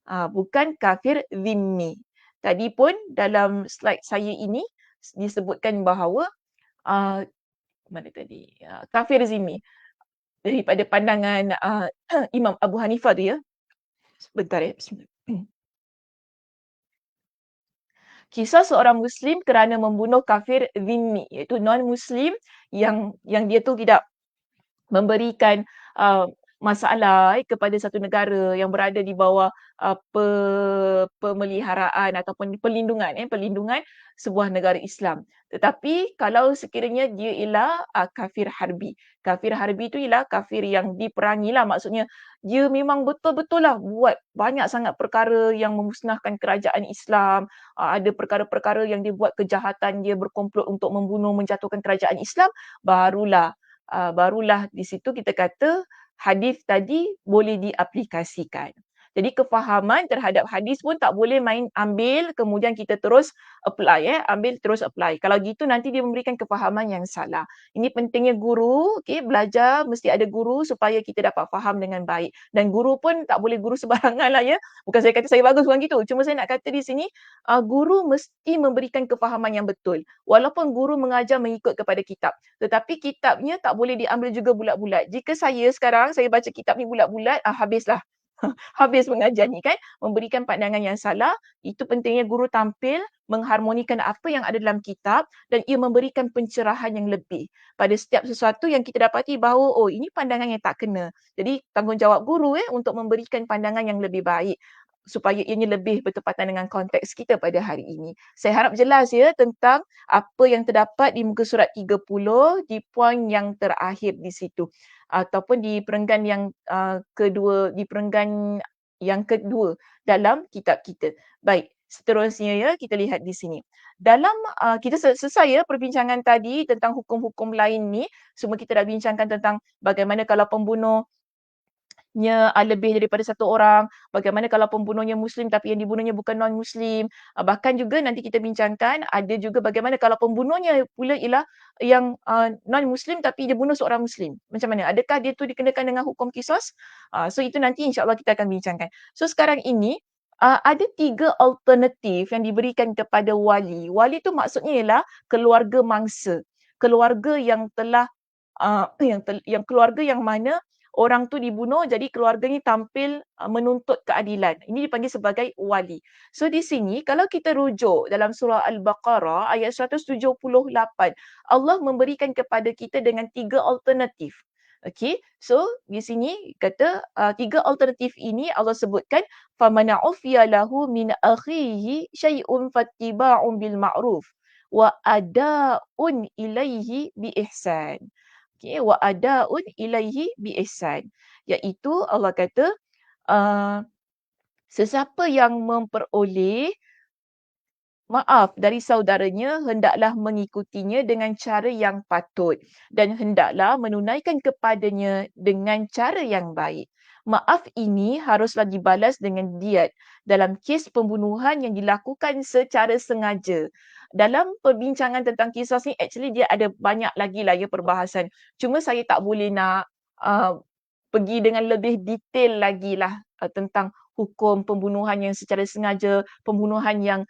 Bukan kafir zimmi. Tadi pun dalam slide saya ini disebutkan bahawa mana tadi? Kafir zimmi. Daripada pandangan Imam Abu Hanifah tu ya. Sebentar ya. Bismillah. Kisah seorang Muslim kerana membunuh kafir zimmi iaitu non-Muslim yang dia tu tidak memberikan masalah kepada satu negara yang berada di bawah pemeliharaan ataupun perlindungan sebuah negara Islam. Tetapi kalau sekiranya dia ialah kafir harbi. Kafir harbi itu ialah kafir yang diperangilah, maksudnya dia memang betul-betul lah buat banyak sangat perkara yang memusnahkan kerajaan Islam. Ada perkara-perkara yang dia buat kejahatan, dia berkomplot untuk membunuh, menjatuhkan kerajaan Islam, barulah di situ kita kata hadis tadi boleh diaplikasikan. Jadi kefahaman terhadap hadis pun tak boleh main ambil kemudian kita terus apply ambil terus apply. Kalau gitu nanti dia memberikan kefahaman yang salah. Ini pentingnya guru, okey, belajar mesti ada guru supaya kita dapat faham dengan baik. Dan guru pun tak boleh guru sembarangan lah ya. Bukan saya kata saya bagus bukan gitu. Cuma saya nak kata di sini guru mesti memberikan kefahaman yang betul. Walaupun guru mengajar mengikut kepada kitab, tetapi kitabnya tak boleh diambil juga bulat-bulat. Jika saya sekarang saya baca kitab ni bulat-bulat, habislah. Habis mengajar ni kan, memberikan pandangan yang salah. Itu pentingnya guru tampil mengharmonikan apa yang ada dalam kitab dan ia memberikan pencerahan yang lebih pada setiap sesuatu yang kita dapati bahawa oh ini pandangan yang tak kena. Jadi tanggungjawab guru untuk memberikan pandangan yang lebih baik supaya ianya lebih bertepatan dengan konteks kita pada hari ini. Saya harap jelas ya tentang apa yang terdapat di muka surat 30 di poin yang terakhir di situ ataupun di perenggan yang kedua, di perenggan yang kedua dalam kitab kita. Baik, seterusnya ya kita lihat di sini. Dalam kita selesai ya perbincangan tadi tentang hukum-hukum lain ni, semua kita dah bincangkan tentang bagaimana kalau pembunuhnya lebih daripada satu orang, bagaimana kalau pembunuhnya Muslim tapi yang dibunuhnya bukan non-Muslim. Bahkan juga nanti kita bincangkan ada juga bagaimana kalau pembunuhnya pula ialah yang non-Muslim tapi dia bunuh seorang Muslim. Macam mana? Adakah dia tu dikenakan dengan hukum qisas? So itu nanti insya-Allah kita akan bincangkan. So sekarang ini ada 3 alternatif yang diberikan kepada wali. Wali tu maksudnya ialah keluarga mangsa. Keluarga yang telah yang keluarga yang mana orang tu dibunuh jadi keluarga ni tampil menuntut keadilan. Ini dipanggil sebagai wali. So di sini kalau kita rujuk dalam surah Al-Baqarah ayat 178, Allah memberikan kepada kita dengan 3 alternatif. Okey. So di sini kata 3 alternatif ini Allah sebutkan faman ufiya lahu min akhihi syai'un fattiba'un bil ma'ruf wa ada'un ilaihi bi ihsan. Okey, wa adaun ilaihi bi ihsan. Iaitu Allah kata sesiapa yang memperoleh maaf dari saudaranya hendaklah mengikutinya dengan cara yang patut dan hendaklah menunaikan kepadanya dengan cara yang baik. Maaf ini haruslah dibalas dengan diat dalam kes pembunuhan yang dilakukan secara sengaja. Dalam perbincangan tentang kisah ni actually dia ada banyak lagi lah ya perbahasan. Cuma saya tak boleh nak pergi dengan lebih detail lagi lah tentang hukum pembunuhan yang secara sengaja, pembunuhan yang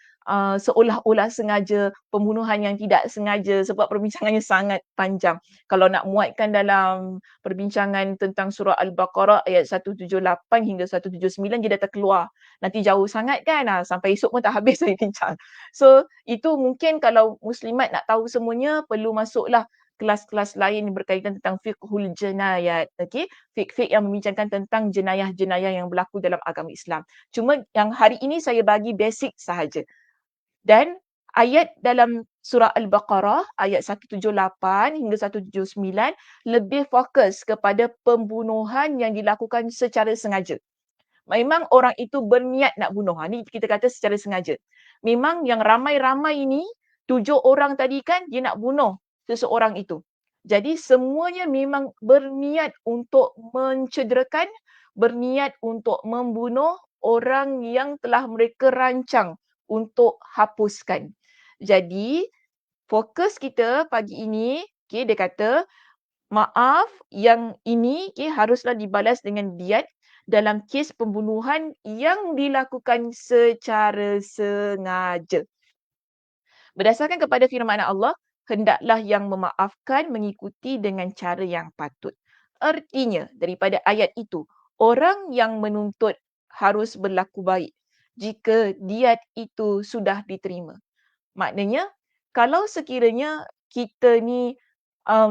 seolah-olah sengaja, pembunuhan yang tidak sengaja sebab perbincangannya sangat panjang. Kalau nak muatkan dalam perbincangan tentang surah Al-Baqarah ayat 178 hingga 179 dia dah terkeluar. Nanti jauh sangat kan, sampai esok pun tak habis saya bincang. So itu mungkin kalau muslimat nak tahu semuanya perlu masuklah kelas-kelas lain yang berkaitan tentang fiqhul jenayat. Okey, fiqh yang membincangkan tentang jenayah-jenayah yang berlaku dalam agama Islam. Cuma yang hari ini saya bagi basic sahaja. Dan ayat dalam surah Al-Baqarah ayat 178 hingga 179 lebih fokus kepada pembunuhan yang dilakukan secara sengaja. Memang orang itu berniat nak bunuh. Ni kita kata secara sengaja. Memang yang ramai-ramai ini 7 orang tadi kan dia nak bunuh seseorang itu. Jadi semuanya memang berniat untuk mencederakan, berniat untuk membunuh orang yang telah mereka rancang untuk hapuskan. Jadi fokus kita pagi ini, okay, dia kata maaf yang ini haruslah dibalas dengan diat dalam kes pembunuhan yang dilakukan secara sengaja. Berdasarkan kepada firman Allah, hendaklah yang memaafkan mengikuti dengan cara yang patut. Artinya daripada ayat itu, orang yang menuntut harus berlaku baik jika diat itu sudah diterima. Maknanya, kalau sekiranya kita ni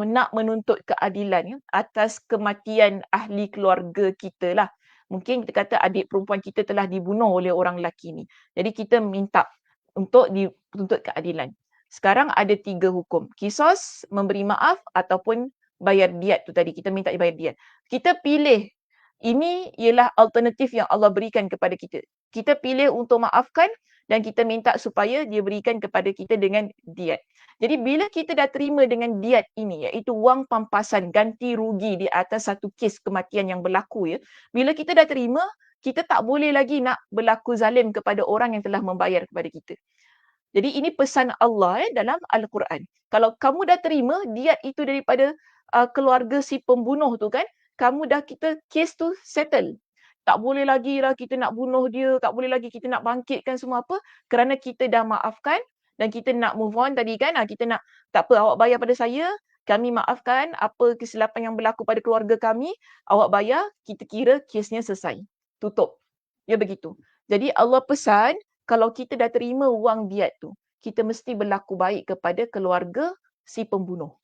nak menuntut keadilan atas kematian ahli keluarga kita lah. Mungkin kita kata adik perempuan kita telah dibunuh oleh orang lelaki ni. Jadi kita minta untuk dituntut keadilan. Sekarang ada 3 hukum. Qisas, memberi maaf ataupun bayar diat tu tadi. Kita minta bayar diat. Kita pilih. Ini ialah alternatif yang Allah berikan kepada kita. Kita pilih untuk maafkan dan kita minta supaya dia berikan kepada kita dengan diat. Jadi bila kita dah terima dengan diat ini, iaitu wang pampasan ganti rugi di atas satu kes kematian yang berlaku ya. Bila kita dah terima, kita tak boleh lagi nak berlaku zalim kepada orang yang telah membayar kepada kita. Jadi ini pesan Allah dalam Al-Quran. Kalau kamu dah terima diat itu daripada keluarga si pembunuh tu kan, kamu dah kita kes tu settle. Tak boleh lagi lah kita nak bunuh dia, tak boleh lagi kita nak bangkitkan semua apa, kerana kita dah maafkan dan kita nak move on tadi kan, kita nak tak apa awak bayar pada saya, kami maafkan apa kesilapan yang berlaku pada keluarga kami, awak bayar, kita kira kesnya selesai. Tutup. Ya begitu. Jadi Allah pesan kalau kita dah terima wang diat tu, kita mesti berlaku baik kepada keluarga si pembunuh.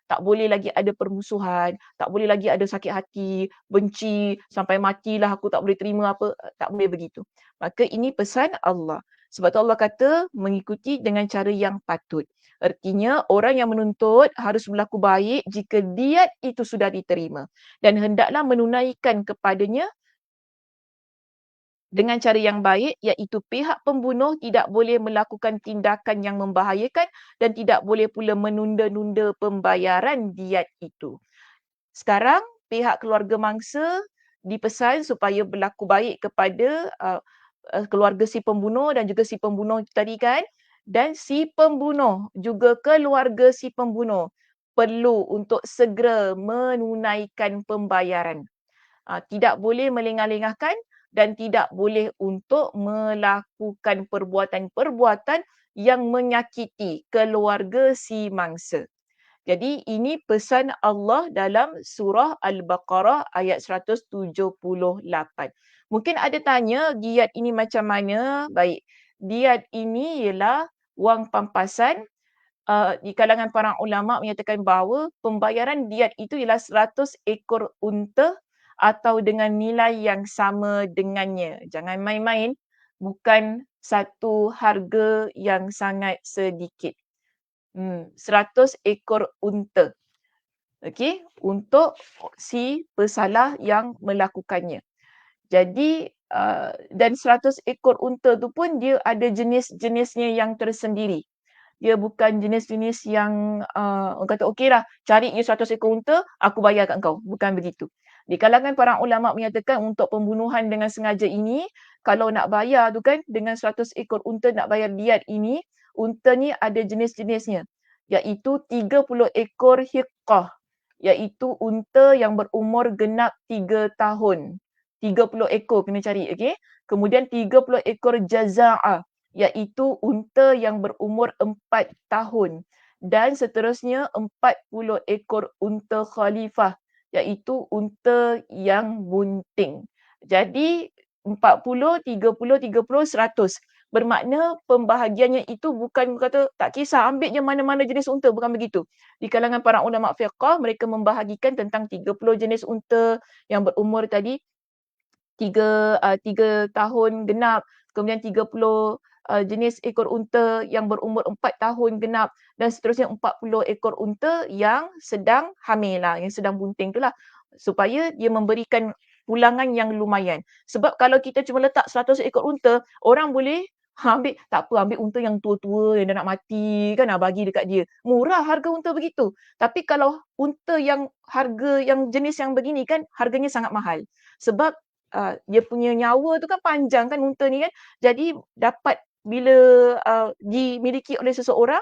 Tak boleh lagi ada permusuhan, tak boleh lagi ada sakit hati, benci, sampai matilah aku tak boleh terima apa, tak boleh begitu. Maka ini pesan Allah. Sebab tu Allah kata mengikuti dengan cara yang patut. Artinya orang yang menuntut harus berlaku baik jika diat itu sudah diterima. Dan hendaklah menunaikan kepadanya dengan cara yang baik, iaitu pihak pembunuh tidak boleh melakukan tindakan yang membahayakan dan tidak boleh pula menunda-nunda pembayaran diat itu. Sekarang, pihak keluarga mangsa dipesan supaya berlaku baik kepada keluarga si pembunuh dan juga si pembunuh tadi kan. Dan si pembunuh, juga keluarga si pembunuh perlu untuk segera menunaikan pembayaran. Tidak boleh melengah-lengahkan dan tidak boleh untuk melakukan perbuatan-perbuatan yang menyakiti keluarga si mangsa. Jadi ini pesan Allah dalam surah Al-Baqarah ayat 178. Mungkin ada tanya diat ini macam mana? Baik, diat ini ialah wang pampasan. Di kalangan para ulama menyatakan bahawa pembayaran diat itu ialah 100 ekor unta atau dengan nilai yang sama dengannya. Jangan main-main, bukan satu harga yang sangat sedikit. 100 ekor unta. Okey, untuk si pesalah yang melakukannya. Jadi dan 100 ekor unta tu pun dia ada jenis-jenisnya yang tersendiri. Dia bukan jenis-jenis yang orang kata okeylah cari je 100 ekor unta, aku bayar kat kau. Bukan begitu. Di kalangan para ulama menyatakan untuk pembunuhan dengan sengaja ini, kalau nak bayar tu kan dengan 100 ekor unta nak bayar diat ini, unta ni ada jenis-jenisnya. Iaitu 30 ekor hiqqah. Iaitu unta yang berumur genap 3 tahun. 30 ekor kena cari, okey. Kemudian 30 ekor jaza'ah, iaitu unta yang berumur 4 tahun. Dan seterusnya 40 ekor unta khalifah, iaitu unta yang bunting. Jadi 40, 30, 30, 100. Bermakna pembahagiannya itu bukan kata tak kisah ambil je mana-mana jenis unta, bukan begitu. Di kalangan para ulama fiqh mereka membahagikan tentang 30 jenis unta yang berumur tadi 3 tahun genap, kemudian 30 jenis ekor unta yang berumur 4 tahun genap dan seterusnya 40 ekor unta yang sedang hamil lah, yang sedang bunting tu lah, supaya dia memberikan pulangan yang lumayan. Sebab kalau kita cuma letak 100 ekor unta, orang boleh ambil, tak apa ambil unta yang tua-tua yang dah nak mati kan, bagi dekat dia. Murah harga unta begitu. Tapi kalau unta yang harga yang jenis yang begini kan, harganya sangat mahal. Sebab dia punya nyawa tu kan panjang kan unta ni kan. Jadi dapat bila dimiliki oleh seseorang,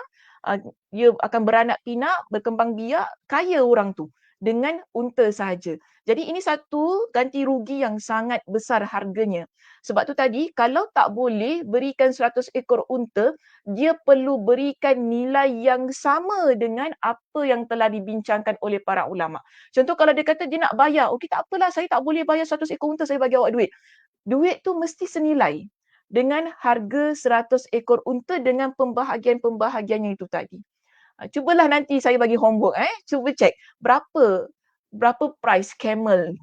dia akan beranak pinak, berkembang biak, kaya orang tu dengan unta sahaja. Jadi ini satu ganti rugi yang sangat besar harganya. Sebab tu tadi kalau tak boleh berikan 100 ekor unta, dia perlu berikan nilai yang sama dengan apa yang telah dibincangkan oleh para ulama. Contoh kalau dia kata dia nak bayar, okey tak apalah saya tak boleh bayar 100 ekor unta, saya bagi awak duit. Duit tu mesti senilai dengan harga 100 ekor unta dengan pembahagian-pembahagiannya itu tadi. Cubalah nanti saya bagi homework cuba check berapa price camel.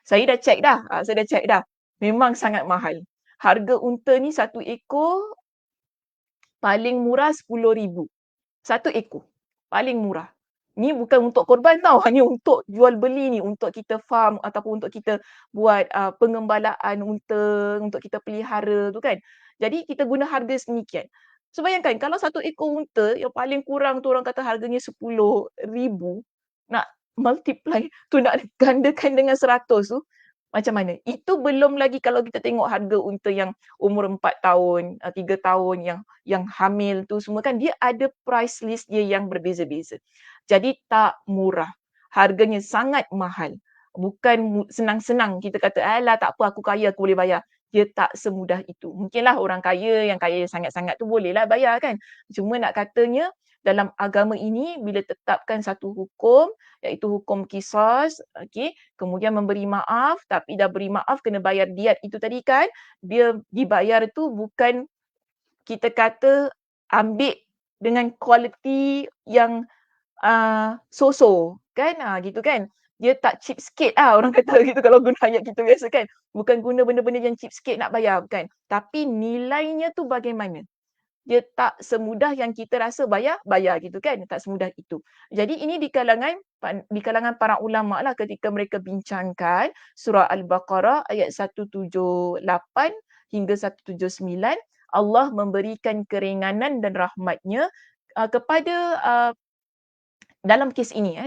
Saya dah check dah. Memang sangat mahal. Harga unta ni satu ekor paling murah 10,000. Satu ekor. Paling murah. Ni bukan untuk korban tau, hanya untuk jual beli ni, untuk kita farm ataupun untuk kita buat pengembalaan unta, untuk kita pelihara tu kan. Jadi kita guna harga sedemikian. So bayangkan kalau satu ekor unta yang paling kurang tu orang kata harganya 10,000, nak multiply tu nak gandakan dengan 100 tu, Macam mana? Itu belum lagi kalau kita tengok harga unta yang umur 4 tahun, 3 tahun yang hamil tu semua kan dia ada price list dia yang berbeza-beza. Jadi tak murah. Harganya sangat mahal. Bukan senang-senang kita kata, "Alah tak apa aku kaya aku boleh bayar." Dia tak semudah itu. Mungkinlah orang kaya yang kaya sangat-sangat tu bolehlah bayar kan. Cuma nak katanya dalam agama ini bila tetapkan satu hukum iaitu hukum qisas, okey, kemudian memberi maaf, tapi dah beri maaf kena bayar diat itu tadi kan, dia dibayar tu bukan kita kata ambil dengan kualiti yang so-so kan, gitu kan. Dia tak cheapskate orang kata gitu kalau guna ayat kita biasa kan. Bukan guna benda-benda yang cheapskate nak bayar, bukan. Tapi nilainya tu bagaimana? Dia tak semudah yang kita rasa bayar, bayar gitu kan, tak semudah itu. Jadi ini di kalangan para ulama lah ketika mereka bincangkan surah Al-Baqarah ayat 178 hingga 179, Allah memberikan keringanan dan rahmatnya kepada dalam kes ini,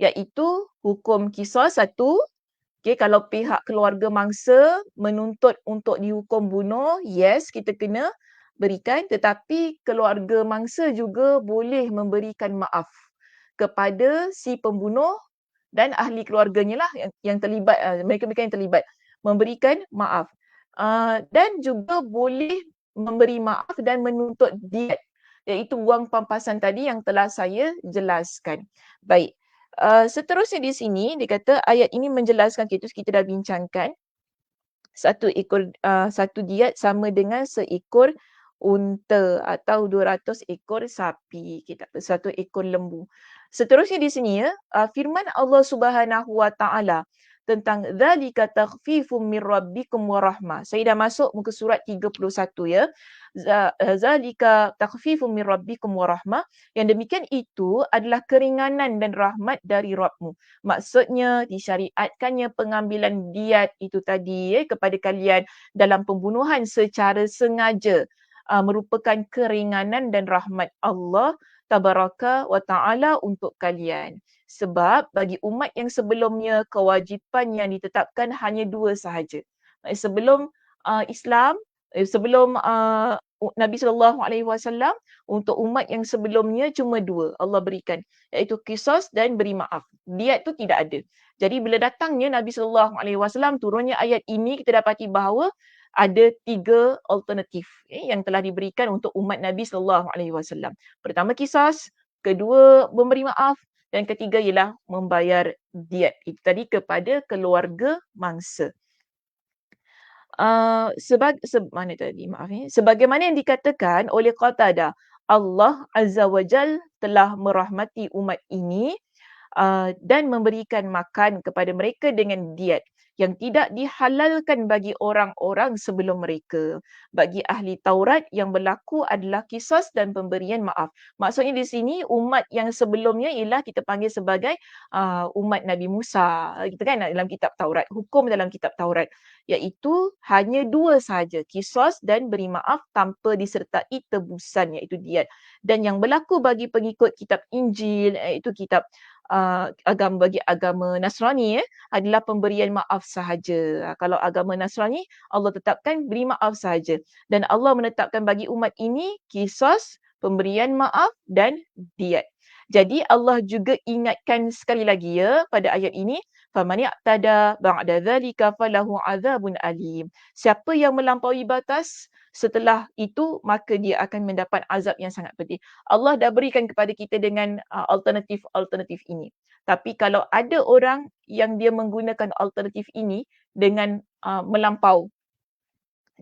iaitu hukum qisas satu. Okey, kalau pihak keluarga mangsa menuntut untuk dihukum bunuh, yes, kita kena berikan. Tetapi keluarga mangsa juga boleh memberikan maaf kepada si pembunuh dan ahli keluarganya lah yang terlibat, mereka-mereka yang terlibat. Memberikan maaf. Dan juga boleh memberi maaf dan menuntut diat, iaitu wang pampasan tadi yang telah saya jelaskan. Baik. Seterusnya di sini dia kata ayat ini menjelaskan kita dah bincangkan satu diat sama dengan seekor unta atau 200 ekor sapi, satu ekor lembu. Seterusnya di sini firman Allah Subhanahu Wa Taala tentang zalika takhfifum min rabbikum wa rahmah. Saya dah masuk muka surat 31 ya. Zalika takhfifum min rabbikum wa rahmah. Yang demikian itu adalah keringanan dan rahmat dari Rabbmu. Maksudnya disyariatkannya pengambilan diat itu tadi kepada kalian dalam pembunuhan secara sengaja merupakan keringanan dan rahmat Allah tabaraka wa taala untuk kalian. Sebab bagi umat yang sebelumnya kewajipan yang ditetapkan hanya 2 sahaja. Sebelum Islam, sebelum Nabi SAW, untuk umat yang sebelumnya cuma 2 Allah berikan, iaitu qisas dan beri maaf. Diat tu tidak ada. Jadi bila datangnya Nabi SAW, turunnya ayat ini, kita dapati bahawa ada 3 alternatif yang telah diberikan untuk umat Nabi SAW. Pertama qisas, kedua memberi maaf, dan ketiga ialah membayar diat itu tadi kepada keluarga mangsa. Sebagaimana yang dikatakan oleh Qatadah, Allah Azza wa Jal telah merahmati umat ini dan memberikan makan kepada mereka dengan diat yang tidak dihalalkan bagi orang-orang sebelum mereka. Bagi ahli Taurat yang berlaku adalah qisas dan pemberian maaf. Maksudnya di sini umat yang sebelumnya ialah kita panggil sebagai umat Nabi Musa, gitu kan, dalam kitab Taurat, hukum dalam kitab Taurat, iaitu hanya 2 sahaja, qisas dan beri maaf tanpa disertai tebusan iaitu diat. Dan yang berlaku bagi pengikut kitab Injil iaitu kitab bagi agama Nasrani adalah pemberian maaf sahaja. Kalau agama Nasrani, Allah tetapkan beri maaf sahaja. Dan Allah menetapkan bagi umat ini qisas, pemberian maaf dan diat. Jadi Allah juga ingatkan sekali lagi pada ayat ini, faman ya'tada ba'da dzalika falahu 'adzabun alim. Siapa yang melampaui batas setelah itu maka dia akan mendapat azab yang sangat pedih. Allah dah berikan kepada kita dengan alternatif-alternatif ini. Tapi kalau ada orang yang dia menggunakan alternatif ini dengan melampau,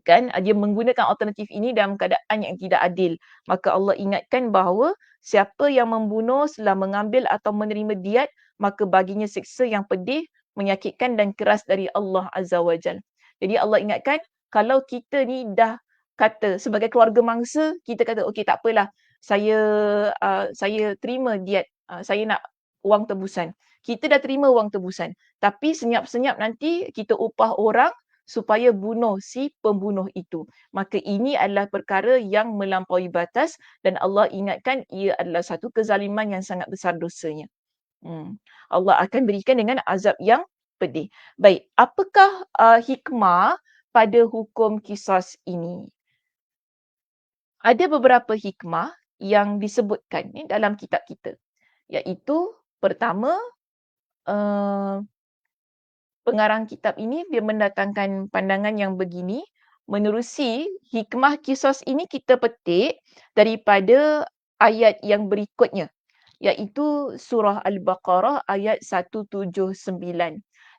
kan, dia menggunakan alternatif ini dalam keadaan yang tidak adil, maka Allah ingatkan bahawa siapa yang membunuh setelah mengambil atau menerima diat, maka baginya siksa yang pedih, menyakitkan dan keras dari Allah Azza wa Jal. Jadi Allah ingatkan, kalau kita ni dah kata sebagai keluarga mangsa, kita kata okey tak apalah, saya terima diat, saya nak wang tebusan. Kita dah terima wang tebusan, tapi senyap-senyap nanti kita upah orang supaya bunuh si pembunuh itu. Maka ini adalah perkara yang melampaui batas dan Allah ingatkan ia adalah satu kezaliman yang sangat besar dosanya. Allah akan berikan dengan azab yang pedih. Baik, apakah hikmah pada hukum qisas ini? Ada beberapa hikmah yang disebutkan dalam kitab kita, iaitu pertama, uh, pengarang kitab ini dia mendatangkan pandangan yang begini, menerusi hikmah qisas ini kita petik daripada ayat yang berikutnya, iaitu surah Al-Baqarah ayat 179.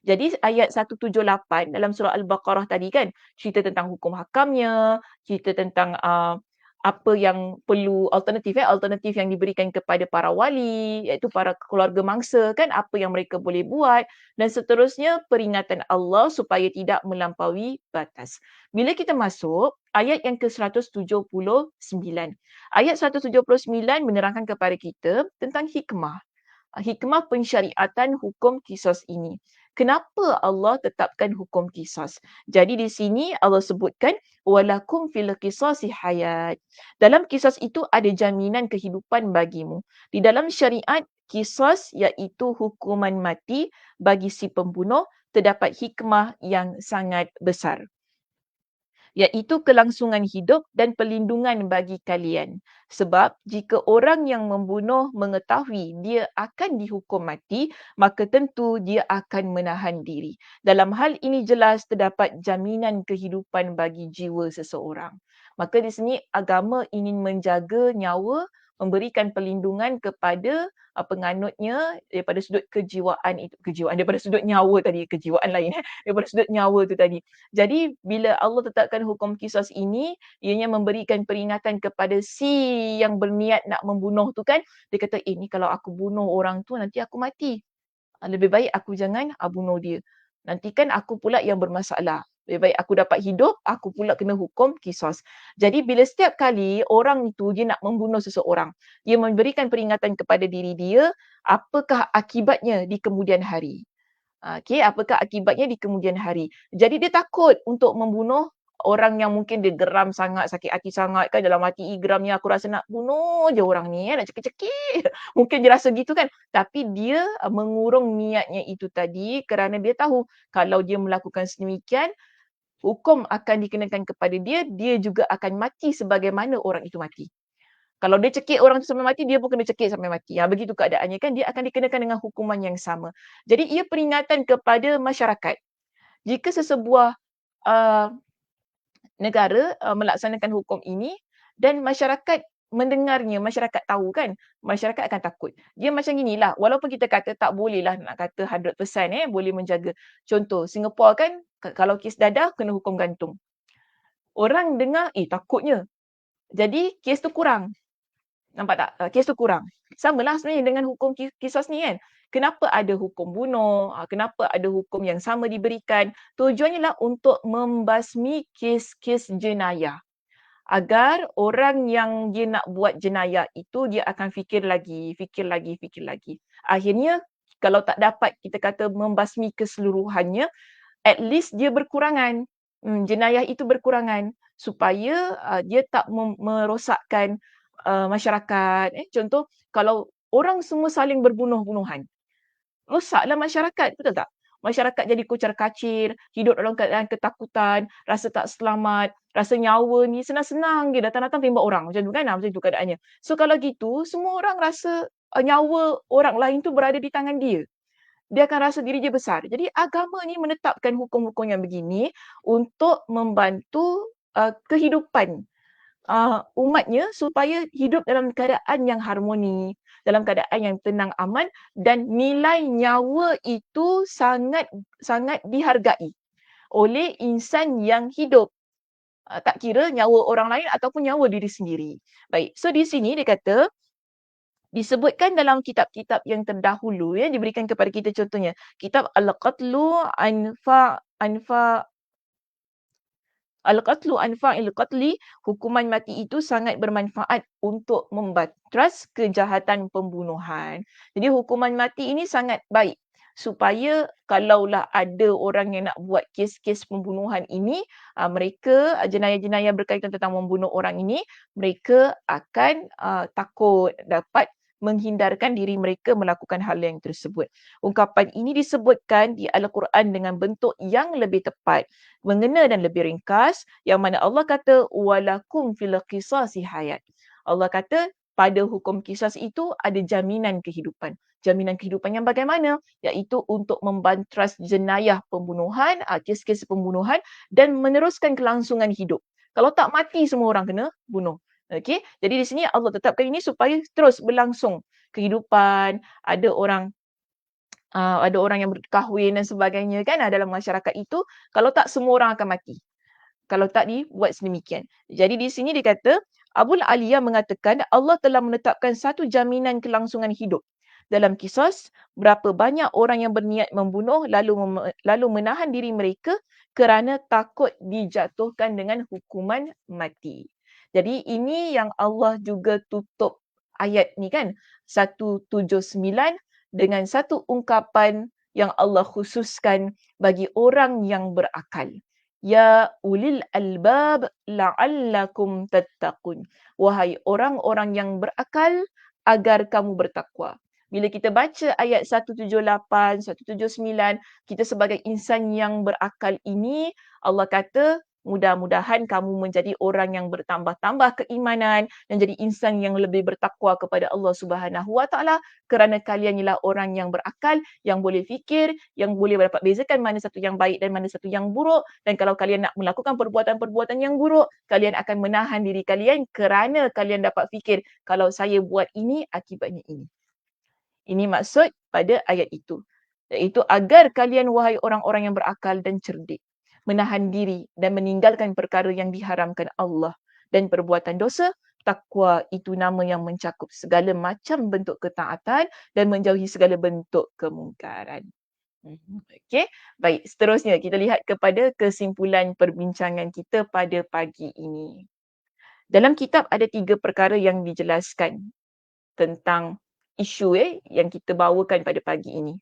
Jadi ayat 178 dalam surah Al-Baqarah tadi kan, cerita tentang hukum hakamnya, cerita tentang apa yang perlu alternatif yang diberikan kepada para wali, iaitu para keluarga mangsa kan, apa yang mereka boleh buat dan seterusnya peringatan Allah supaya tidak melampaui batas. Bila kita masuk ayat yang ke-179. Ayat 179 menerangkan kepada kita tentang hikmah pensyariatan hukum qisas ini. Kenapa Allah tetapkan hukum qisas? Jadi di sini Allah sebutkan walakum fil qisasi hayat. Dalam qisas itu ada jaminan kehidupan bagimu. Di dalam syariat qisas iaitu hukuman mati bagi si pembunuh terdapat hikmah yang sangat besar, iaitu kelangsungan hidup dan perlindungan bagi kalian. Sebab jika orang yang membunuh mengetahui dia akan dihukum mati, maka tentu dia akan menahan diri. Dalam hal ini jelas terdapat jaminan kehidupan bagi jiwa seseorang. Maka di sini agama ingin menjaga nyawa, memberikan perlindungan kepada penganutnya daripada sudut daripada sudut nyawa tadi, kejiwaan lain daripada sudut nyawa tu tadi. Jadi bila Allah tetapkan hukum qisas ini, ianya memberikan peringatan kepada si yang berniat nak membunuh tu kan, dia kata, ni kalau aku bunuh orang tu nanti aku mati. Lebih baik aku jangan bunuh dia. Nanti kan aku pula yang bermasalah. Lebih baik aku dapat hidup, aku pula kena hukum qisas. Jadi bila setiap kali orang itu dia nak membunuh seseorang, dia memberikan peringatan kepada diri dia, apakah akibatnya di kemudian hari. Apakah akibatnya di kemudian hari. Jadi dia takut untuk membunuh orang yang mungkin dia geram sangat, sakit hati sangat kan, dalam hati geramnya aku rasa nak bunuh je orang ni, nak cekik-cekik. Mungkin dia rasa gitu kan. Tapi dia mengurung niatnya itu tadi kerana dia tahu kalau dia melakukan sedemikian, hukum akan dikenakan kepada dia, dia juga akan mati sebagaimana orang itu mati. Kalau dia cekik orang tu sampai mati, dia pun kena cekik sampai mati. Begitu keadaannya kan, dia akan dikenakan dengan hukuman yang sama. Jadi ia peringatan kepada masyarakat. Jika sesebuah uh, negara melaksanakan hukum ini dan masyarakat mendengarnya, masyarakat tahu kan, masyarakat akan takut. Dia macam ginilah, walaupun kita kata tak boleh lah nak kata 100% boleh menjaga. Contoh, Singapura kan, kalau kes dadah kena hukum gantung. Orang dengar, takutnya. Jadi kes tu kurang. Nampak tak? Kes tu kurang. Samalah sebenarnya dengan hukum qisas ni kan. Kenapa ada hukum bunuh? Kenapa ada hukum yang sama diberikan? Tujuannya lah untuk membasmi kes-kes jenayah. Agar orang yang dia nak buat jenayah itu, dia akan fikir lagi. Akhirnya, kalau tak dapat kita kata membasmi keseluruhannya, at least dia berkurangan. Jenayah itu berkurangan supaya dia tak merosakkan masyarakat. Contoh, kalau orang semua saling berbunuh-bunuhan, rosaklah masyarakat, betul tak? Masyarakat jadi kocar-kacir, hidup dalam keadaan ketakutan, rasa tak selamat, rasa nyawa ni senang-senang je datang-datang tembak orang. Macam tu kan, macam tu keadaannya. So kalau gitu, semua orang rasa nyawa orang lain tu berada di tangan dia. Dia akan rasa diri dia besar. Jadi agama ni menetapkan hukum-hukum yang begini untuk membantu kehidupan umatnya supaya hidup dalam keadaan yang harmoni, dalam keadaan yang tenang, aman dan nilai nyawa itu sangat dihargai oleh insan yang hidup. Tak kira nyawa orang lain ataupun nyawa diri sendiri. Baik, so di sini dia kata, disebutkan dalam kitab-kitab yang terdahulu diberikan kepada kita contohnya, kitab Al-Qatlu Al-Qatlu Anfa'il Qatli, hukuman mati itu sangat bermanfaat untuk membatras kejahatan pembunuhan. Jadi hukuman mati ini sangat baik supaya kalaulah ada orang yang nak buat kes-kes pembunuhan ini, mereka jenayah-jenayah berkaitan tentang membunuh orang ini, mereka akan takut dapat menghindarkan diri mereka melakukan hal yang tersebut. Ungkapan ini disebutkan di Al-Quran dengan bentuk yang lebih tepat, mengena dan lebih ringkas, yang mana Allah kata walakum fil qisasi hayat. Allah kata pada hukum kisas itu ada jaminan kehidupan. Jaminan kehidupan yang bagaimana? Iaitu untuk membantras jenayah pembunuhan, kes-kes pembunuhan dan meneruskan kelangsungan hidup. Kalau tak mati semua orang kena bunuh. Okey, jadi di sini Allah tetapkan ini supaya terus berlangsung kehidupan, ada orang yang berkahwin dan sebagainya kan dalam masyarakat itu, kalau tak semua orang akan mati. Kalau tak dibuat sedemikian. Jadi di sini dikata, Abul Aliyah mengatakan Allah telah menetapkan satu jaminan kelangsungan hidup. Dalam kisah, berapa banyak orang yang berniat membunuh lalu menahan diri mereka kerana takut dijatuhkan dengan hukuman mati. Jadi ini yang Allah juga tutup ayat ni kan, 179 dengan satu ungkapan yang Allah khususkan bagi orang yang berakal. Ya ulil albab la'allakum tattaqun. Wahai orang-orang yang berakal agar kamu bertakwa. Bila kita baca ayat 178, 179, kita sebagai insan yang berakal ini, Allah kata mudah-mudahan kamu menjadi orang yang bertambah-tambah keimanan dan jadi insan yang lebih bertakwa kepada Allah Subhanahu Wa Taala kerana kalian ialah orang yang berakal, yang boleh fikir, yang boleh dapat bezakan mana satu yang baik dan mana satu yang buruk, dan kalau kalian nak melakukan perbuatan-perbuatan yang buruk, kalian akan menahan diri kalian kerana kalian dapat fikir kalau saya buat ini akibatnya ini. Ini maksud pada ayat itu. Iaitu agar kalian wahai orang-orang yang berakal dan cerdik menahan diri dan meninggalkan perkara yang diharamkan Allah dan perbuatan dosa. Takwa itu nama yang mencakup segala macam bentuk ketaatan dan menjauhi segala bentuk kemungkaran. Okey, baik. Seterusnya kita lihat kepada kesimpulan perbincangan kita pada pagi ini. Dalam kitab ada 3 perkara yang dijelaskan tentang isu yang kita bawakan pada pagi ini.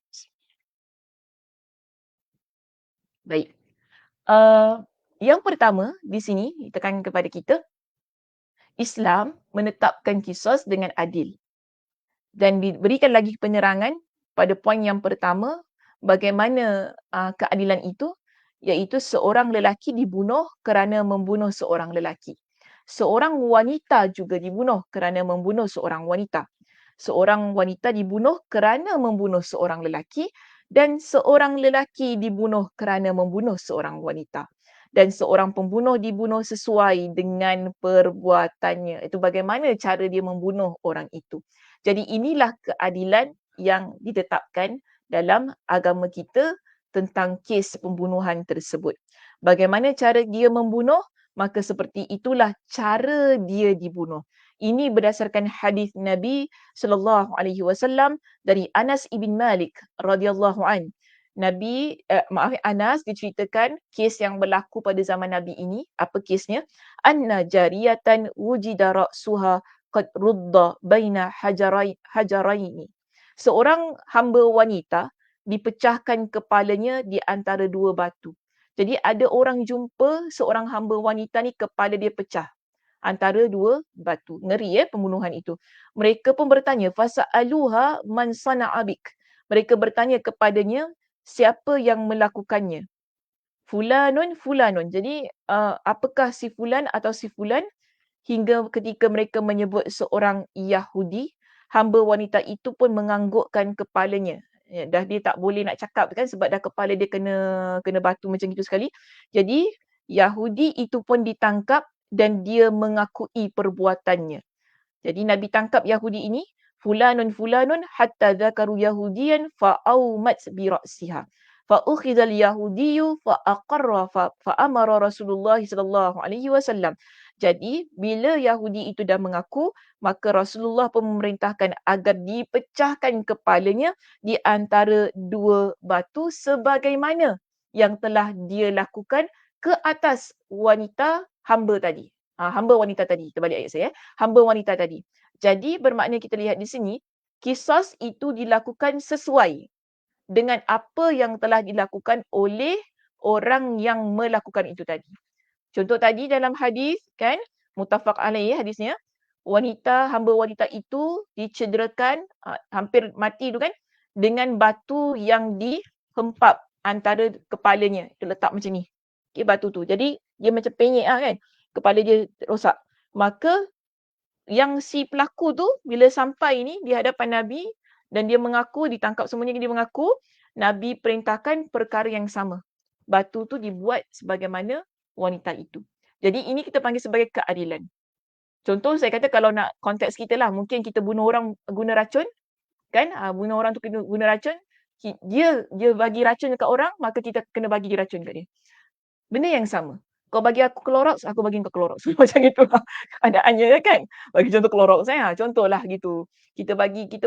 Baik. Yang pertama di sini ditekankan kepada kita, Islam menetapkan qisas dengan adil. Dan diberikan lagi penerangan pada poin yang pertama, bagaimana keadilan itu, iaitu seorang lelaki dibunuh kerana membunuh seorang lelaki. Seorang wanita juga dibunuh kerana membunuh seorang wanita. Seorang wanita dibunuh kerana membunuh seorang lelaki dan seorang lelaki dibunuh kerana membunuh seorang wanita. Dan seorang pembunuh dibunuh sesuai dengan perbuatannya. Itu bagaimana cara dia membunuh orang itu. Jadi inilah keadilan yang ditetapkan dalam agama kita tentang kes pembunuhan tersebut. Bagaimana cara dia membunuh, maka seperti itulah cara dia dibunuh. Ini berdasarkan hadis Nabi sallallahu alaihi wasallam dari Anas ibn Malik radhiyallahu an. Anas diceritakan kes yang berlaku pada zaman Nabi ini. Apa kesnya? Anna jariyatan wujida ra'suha qad rudda baina hajaraini. Seorang hamba wanita dipecahkan kepalanya di antara dua batu. Jadi ada orang jumpa seorang hamba wanita ni kepala dia pecah antara dua batu. Ngeri pembunuhan itu. Mereka pun bertanya, fasa'aluha man sana'a bik. Mereka bertanya kepadanya, siapa yang melakukannya? Fulanun. Jadi apakah si fulan atau si fulan? Hingga ketika mereka menyebut seorang Yahudi, hamba wanita itu pun menganggukkan kepalanya. Dah dia tak boleh nak cakap kan sebab dah kepala dia kena batu macam itu sekali. Jadi Yahudi itu pun ditangkap dan dia mengakui perbuatannya. Jadi Nabi tangkap Yahudi ini, fulanun hatta dzakaru yahudiyan fa'aumat bi ra'siha. Fa'ukhidha al-yahudiyyu fa'aqarra fa'amara Rasulullah sallallahu alaihi wasallam. Jadi bila Yahudi itu dah mengaku, maka Rasulullah pun memerintahkan agar dipecahkan kepalanya di antara dua batu sebagaimana yang telah dia lakukan ke atas wanita hamba tadi. Hamba wanita tadi, terbalik ayat saya. Hamba wanita tadi. Jadi bermakna kita lihat di sini, qisas itu dilakukan sesuai dengan apa yang telah dilakukan oleh orang yang melakukan itu tadi. Contoh tadi dalam hadis kan, muttafaq alaih hadisnya, hamba wanita itu dicederakan, hampir mati tu kan, dengan batu yang dihempap antara kepalanya, dia letak macam ni. Okey, batu tu. Jadi dia macam penyek lah kan, kepala dia rosak. Maka yang si pelaku tu bila sampai ni di hadapan Nabi dan dia mengaku, ditangkap semuanya, dia mengaku, Nabi perintahkan perkara yang sama. Batu tu dibuat sebagaimana wanita itu. Jadi ini kita panggil sebagai keadilan. Contoh saya kata kalau nak konteks kita lah, mungkin kita bunuh orang guna racun, kan? Bunuh orang tu guna racun, dia bagi racun dekat orang, maka kita kena bagi racun dekat dia. Benda yang sama. Kau bagi aku Clorox, aku bagi kau Clorox. Macam itulah keadaannya kan. Bagi contoh Clorox contohlah gitu. Kita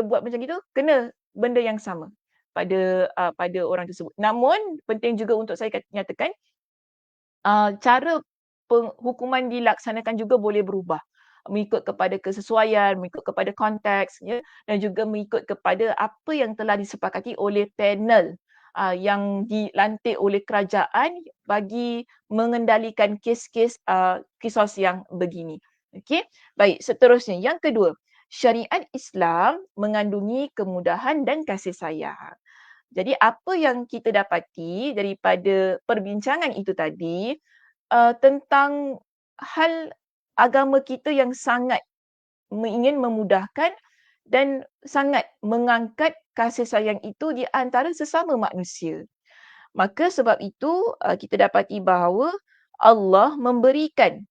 buat macam gitu, kena benda yang sama pada orang tersebut. Namun penting juga untuk saya nyatakan, cara hukuman dilaksanakan juga boleh berubah. Mengikut kepada kesesuaian, mengikut kepada konteks, ya, dan juga mengikut kepada apa yang telah disepakati oleh panel yang dilantik oleh kerajaan bagi mengendalikan kes-kes kisos yang begini. Okey, baik, seterusnya yang kedua, syariat Islam mengandungi kemudahan dan kasih sayang. Jadi apa yang kita dapati daripada perbincangan itu tadi, tentang hal agama kita yang sangat ingin memudahkan dan sangat mengangkat kasih sayang itu di antara sesama manusia. Maka sebab itu kita dapati bahawa Allah memberikan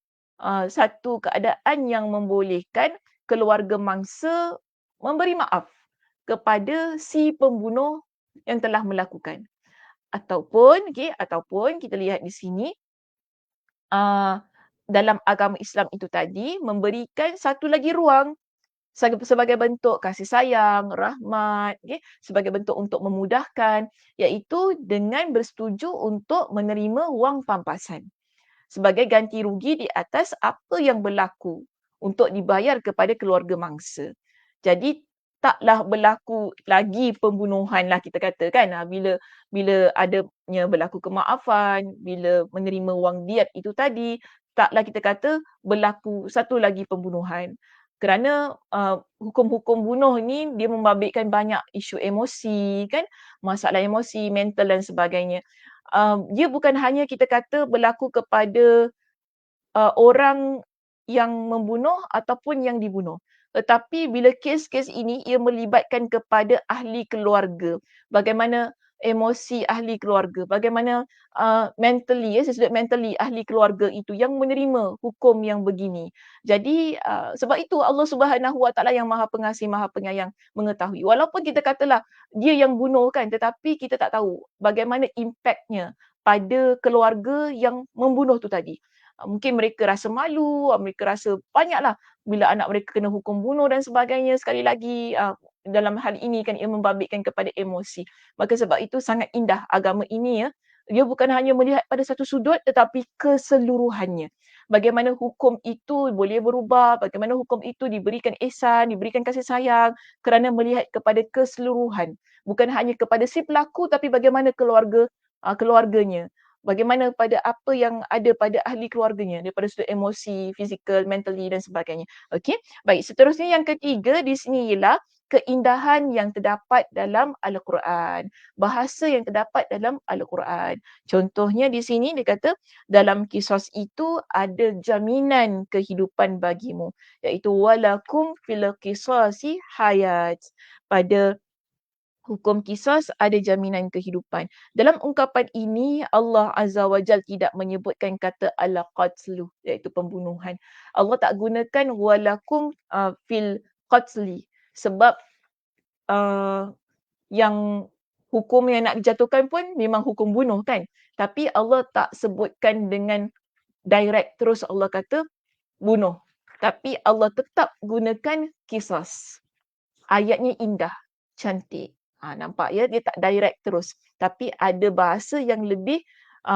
satu keadaan yang membolehkan keluarga mangsa memberi maaf kepada si pembunuh yang telah melakukan. Ataupun kita lihat di sini, dalam agama Islam itu tadi memberikan satu lagi ruang sebagai bentuk kasih sayang, rahmat, sebagai bentuk untuk memudahkan, iaitu dengan bersetuju untuk menerima wang pampasan sebagai ganti rugi di atas apa yang berlaku untuk dibayar kepada keluarga mangsa. Jadi taklah berlaku lagi pembunuhan lah kita kata kan, bila adanya berlaku kemaafan, bila menerima wang diat itu tadi, taklah kita kata berlaku satu lagi pembunuhan. Kerana hukum-hukum bunuh ni dia membabitkan banyak isu emosi kan, masalah emosi, mental dan sebagainya. Dia bukan hanya kita kata berlaku kepada orang yang membunuh ataupun yang dibunuh. Tetapi bila kes-kes ini ia melibatkan kepada ahli keluarga. Bagaimana emosi ahli keluarga, bagaimana mentally, saya sebut mentally ahli keluarga itu yang menerima hukum yang begini. Jadi sebab itu Allah Subhanahu Wa Taala yang Maha Pengasih, Maha Penyayang mengetahui. Walaupun kita katalah dia yang bunuh kan, tetapi kita tak tahu bagaimana impaknya pada keluarga yang membunuh tu tadi. Mungkin mereka rasa malu, mereka rasa banyaklah bila anak mereka kena hukum bunuh dan sebagainya. Sekali lagi dalam hal ini kan ia membabitkan kepada emosi. Maka sebab itu sangat indah agama ini ya. Dia bukan hanya melihat pada satu sudut tetapi keseluruhannya. Bagaimana hukum itu boleh berubah, bagaimana hukum itu diberikan ihsan, diberikan kasih sayang kerana melihat kepada keseluruhan. Bukan hanya kepada si pelaku tapi bagaimana keluarganya. Bagaimana pada apa yang ada pada ahli keluarganya daripada sudut emosi, fizikal, mentally dan sebagainya. Okey. Baik, seterusnya yang ketiga di sini ialah keindahan yang terdapat dalam Al-Quran. Bahasa yang terdapat dalam Al-Quran. Contohnya di sini dia kata dalam kisos itu ada jaminan kehidupan bagimu, iaitu walakum fil qisasi hayat. Pada hukum kisos ada jaminan kehidupan. Dalam ungkapan ini Allah Azza wa Jal tidak menyebutkan kata al-qatlu, iaitu pembunuhan. Allah tak gunakan walakum fil qatli sebab yang hukum yang nak dijatuhkan pun memang hukum bunuh kan. Tapi Allah tak sebutkan dengan direct terus Allah kata bunuh. Tapi Allah tetap gunakan kisos. Ayatnya indah, cantik. Nampak ya, dia tak direct terus. Tapi ada bahasa yang lebih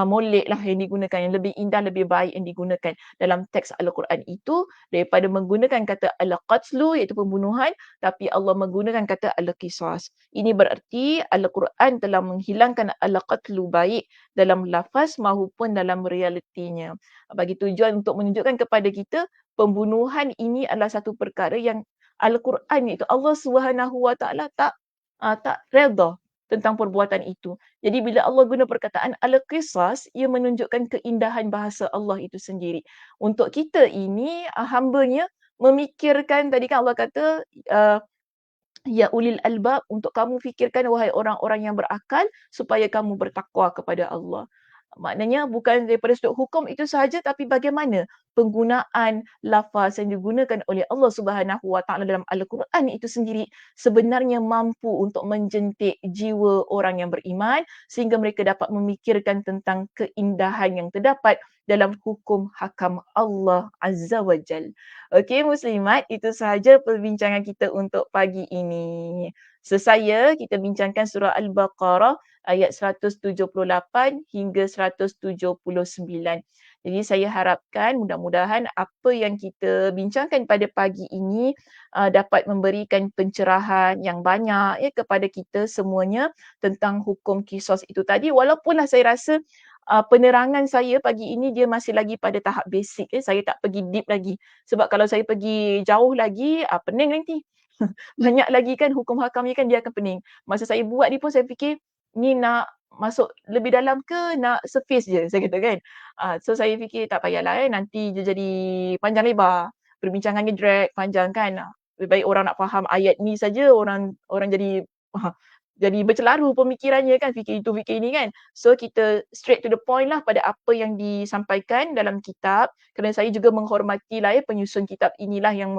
molek lah yang digunakan, yang lebih indah, lebih baik yang digunakan dalam teks Al-Quran itu daripada menggunakan kata al-qatlu iaitu pembunuhan, tapi Allah menggunakan kata al-qisas. Ini bererti Al-Quran telah menghilangkan al-qatlu baik dalam lafaz maupun dalam realitinya. Bagi tujuan untuk menunjukkan kepada kita pembunuhan ini adalah satu perkara yang Al-Quran itu Allah Subhanahu Wa Taala tak redha tentang perbuatan itu. Jadi bila Allah guna perkataan al-qisas, ia menunjukkan keindahan bahasa Allah itu sendiri. Untuk kita ini, hambanya memikirkan, tadi kan Allah kata, uh, ya ulil albab, untuk kamu fikirkan wahai orang-orang yang berakal supaya kamu bertakwa kepada Allah. Maknanya bukan daripada sudut hukum itu sahaja, tapi bagaimana penggunaan lafaz yang digunakan oleh Allah Subhanahu Wa Taala dalam Al-Quran itu sendiri sebenarnya mampu untuk menjentik jiwa orang yang beriman sehingga mereka dapat memikirkan tentang keindahan yang terdapat dalam hukum hakam Allah Azza wa Jal. Okey muslimat, itu sahaja perbincangan kita untuk pagi ini. Sesaya kita bincangkan surah Al-Baqarah ayat 178 hingga 179. Jadi saya harapkan mudah-mudahan apa yang kita bincangkan pada pagi ini dapat memberikan pencerahan yang banyak ya kepada kita semuanya tentang hukum kisos itu tadi. Walaupunlah saya rasa penerangan saya pagi ini dia masih lagi pada tahap basic ya. Saya tak pergi deep lagi. Sebab kalau saya pergi jauh lagi, pening nanti. Banyak lagi kan hukum hakam ni kan dia akan pening. Masa saya buat ni pun saya fikir, ni nak masuk lebih dalam ke nak surface je, saya kata kan. So saya fikir tak payahlah nanti dia jadi panjang lebar. Perbincangannya drag panjang kan. Lebih baik orang nak faham ayat ni saja, orang orang jadi jadi bercelaru pemikirannya kan, fikir itu fikir ini kan. So kita straight to the point lah pada apa yang disampaikan dalam kitab. Kerana saya juga menghormatilah penyusun kitab inilah yang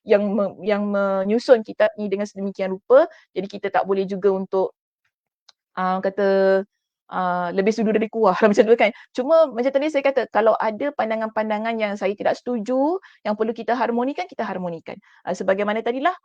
yang menyusun kitab ni dengan sedemikian rupa. Jadi kita tak boleh juga untuk kata lebih sudu dari kuah lah macam tu kan. Cuma macam tadi saya kata, kalau ada pandangan-pandangan yang saya tidak setuju, yang perlu kita harmonikan, kita harmonikan. Sebagaimana tadilah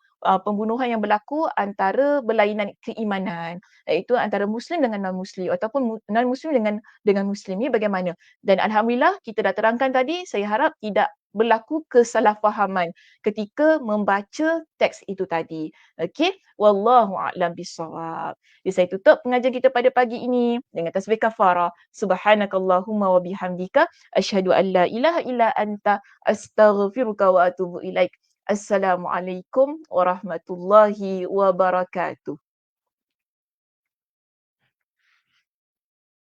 pembunuhan yang berlaku antara berlainan keimanan, iaitu antara Muslim dengan non-Muslim ataupun non-Muslim dengan Muslim ni bagaimana. Dan alhamdulillah kita dah terangkan tadi, saya harap tidak berlaku kesalahfahaman ketika membaca teks itu tadi. Okey, wallahu a'lam bissawab. Jadi saya tutup pengajian kita pada pagi ini dengan tasbih kafarah. Subhanakallahumma wa bihamdika asyhadu an la ilaha illa anta astaghfiruka wa atubu ilaik. Assalamualaikum warahmatullahi wabarakatuh.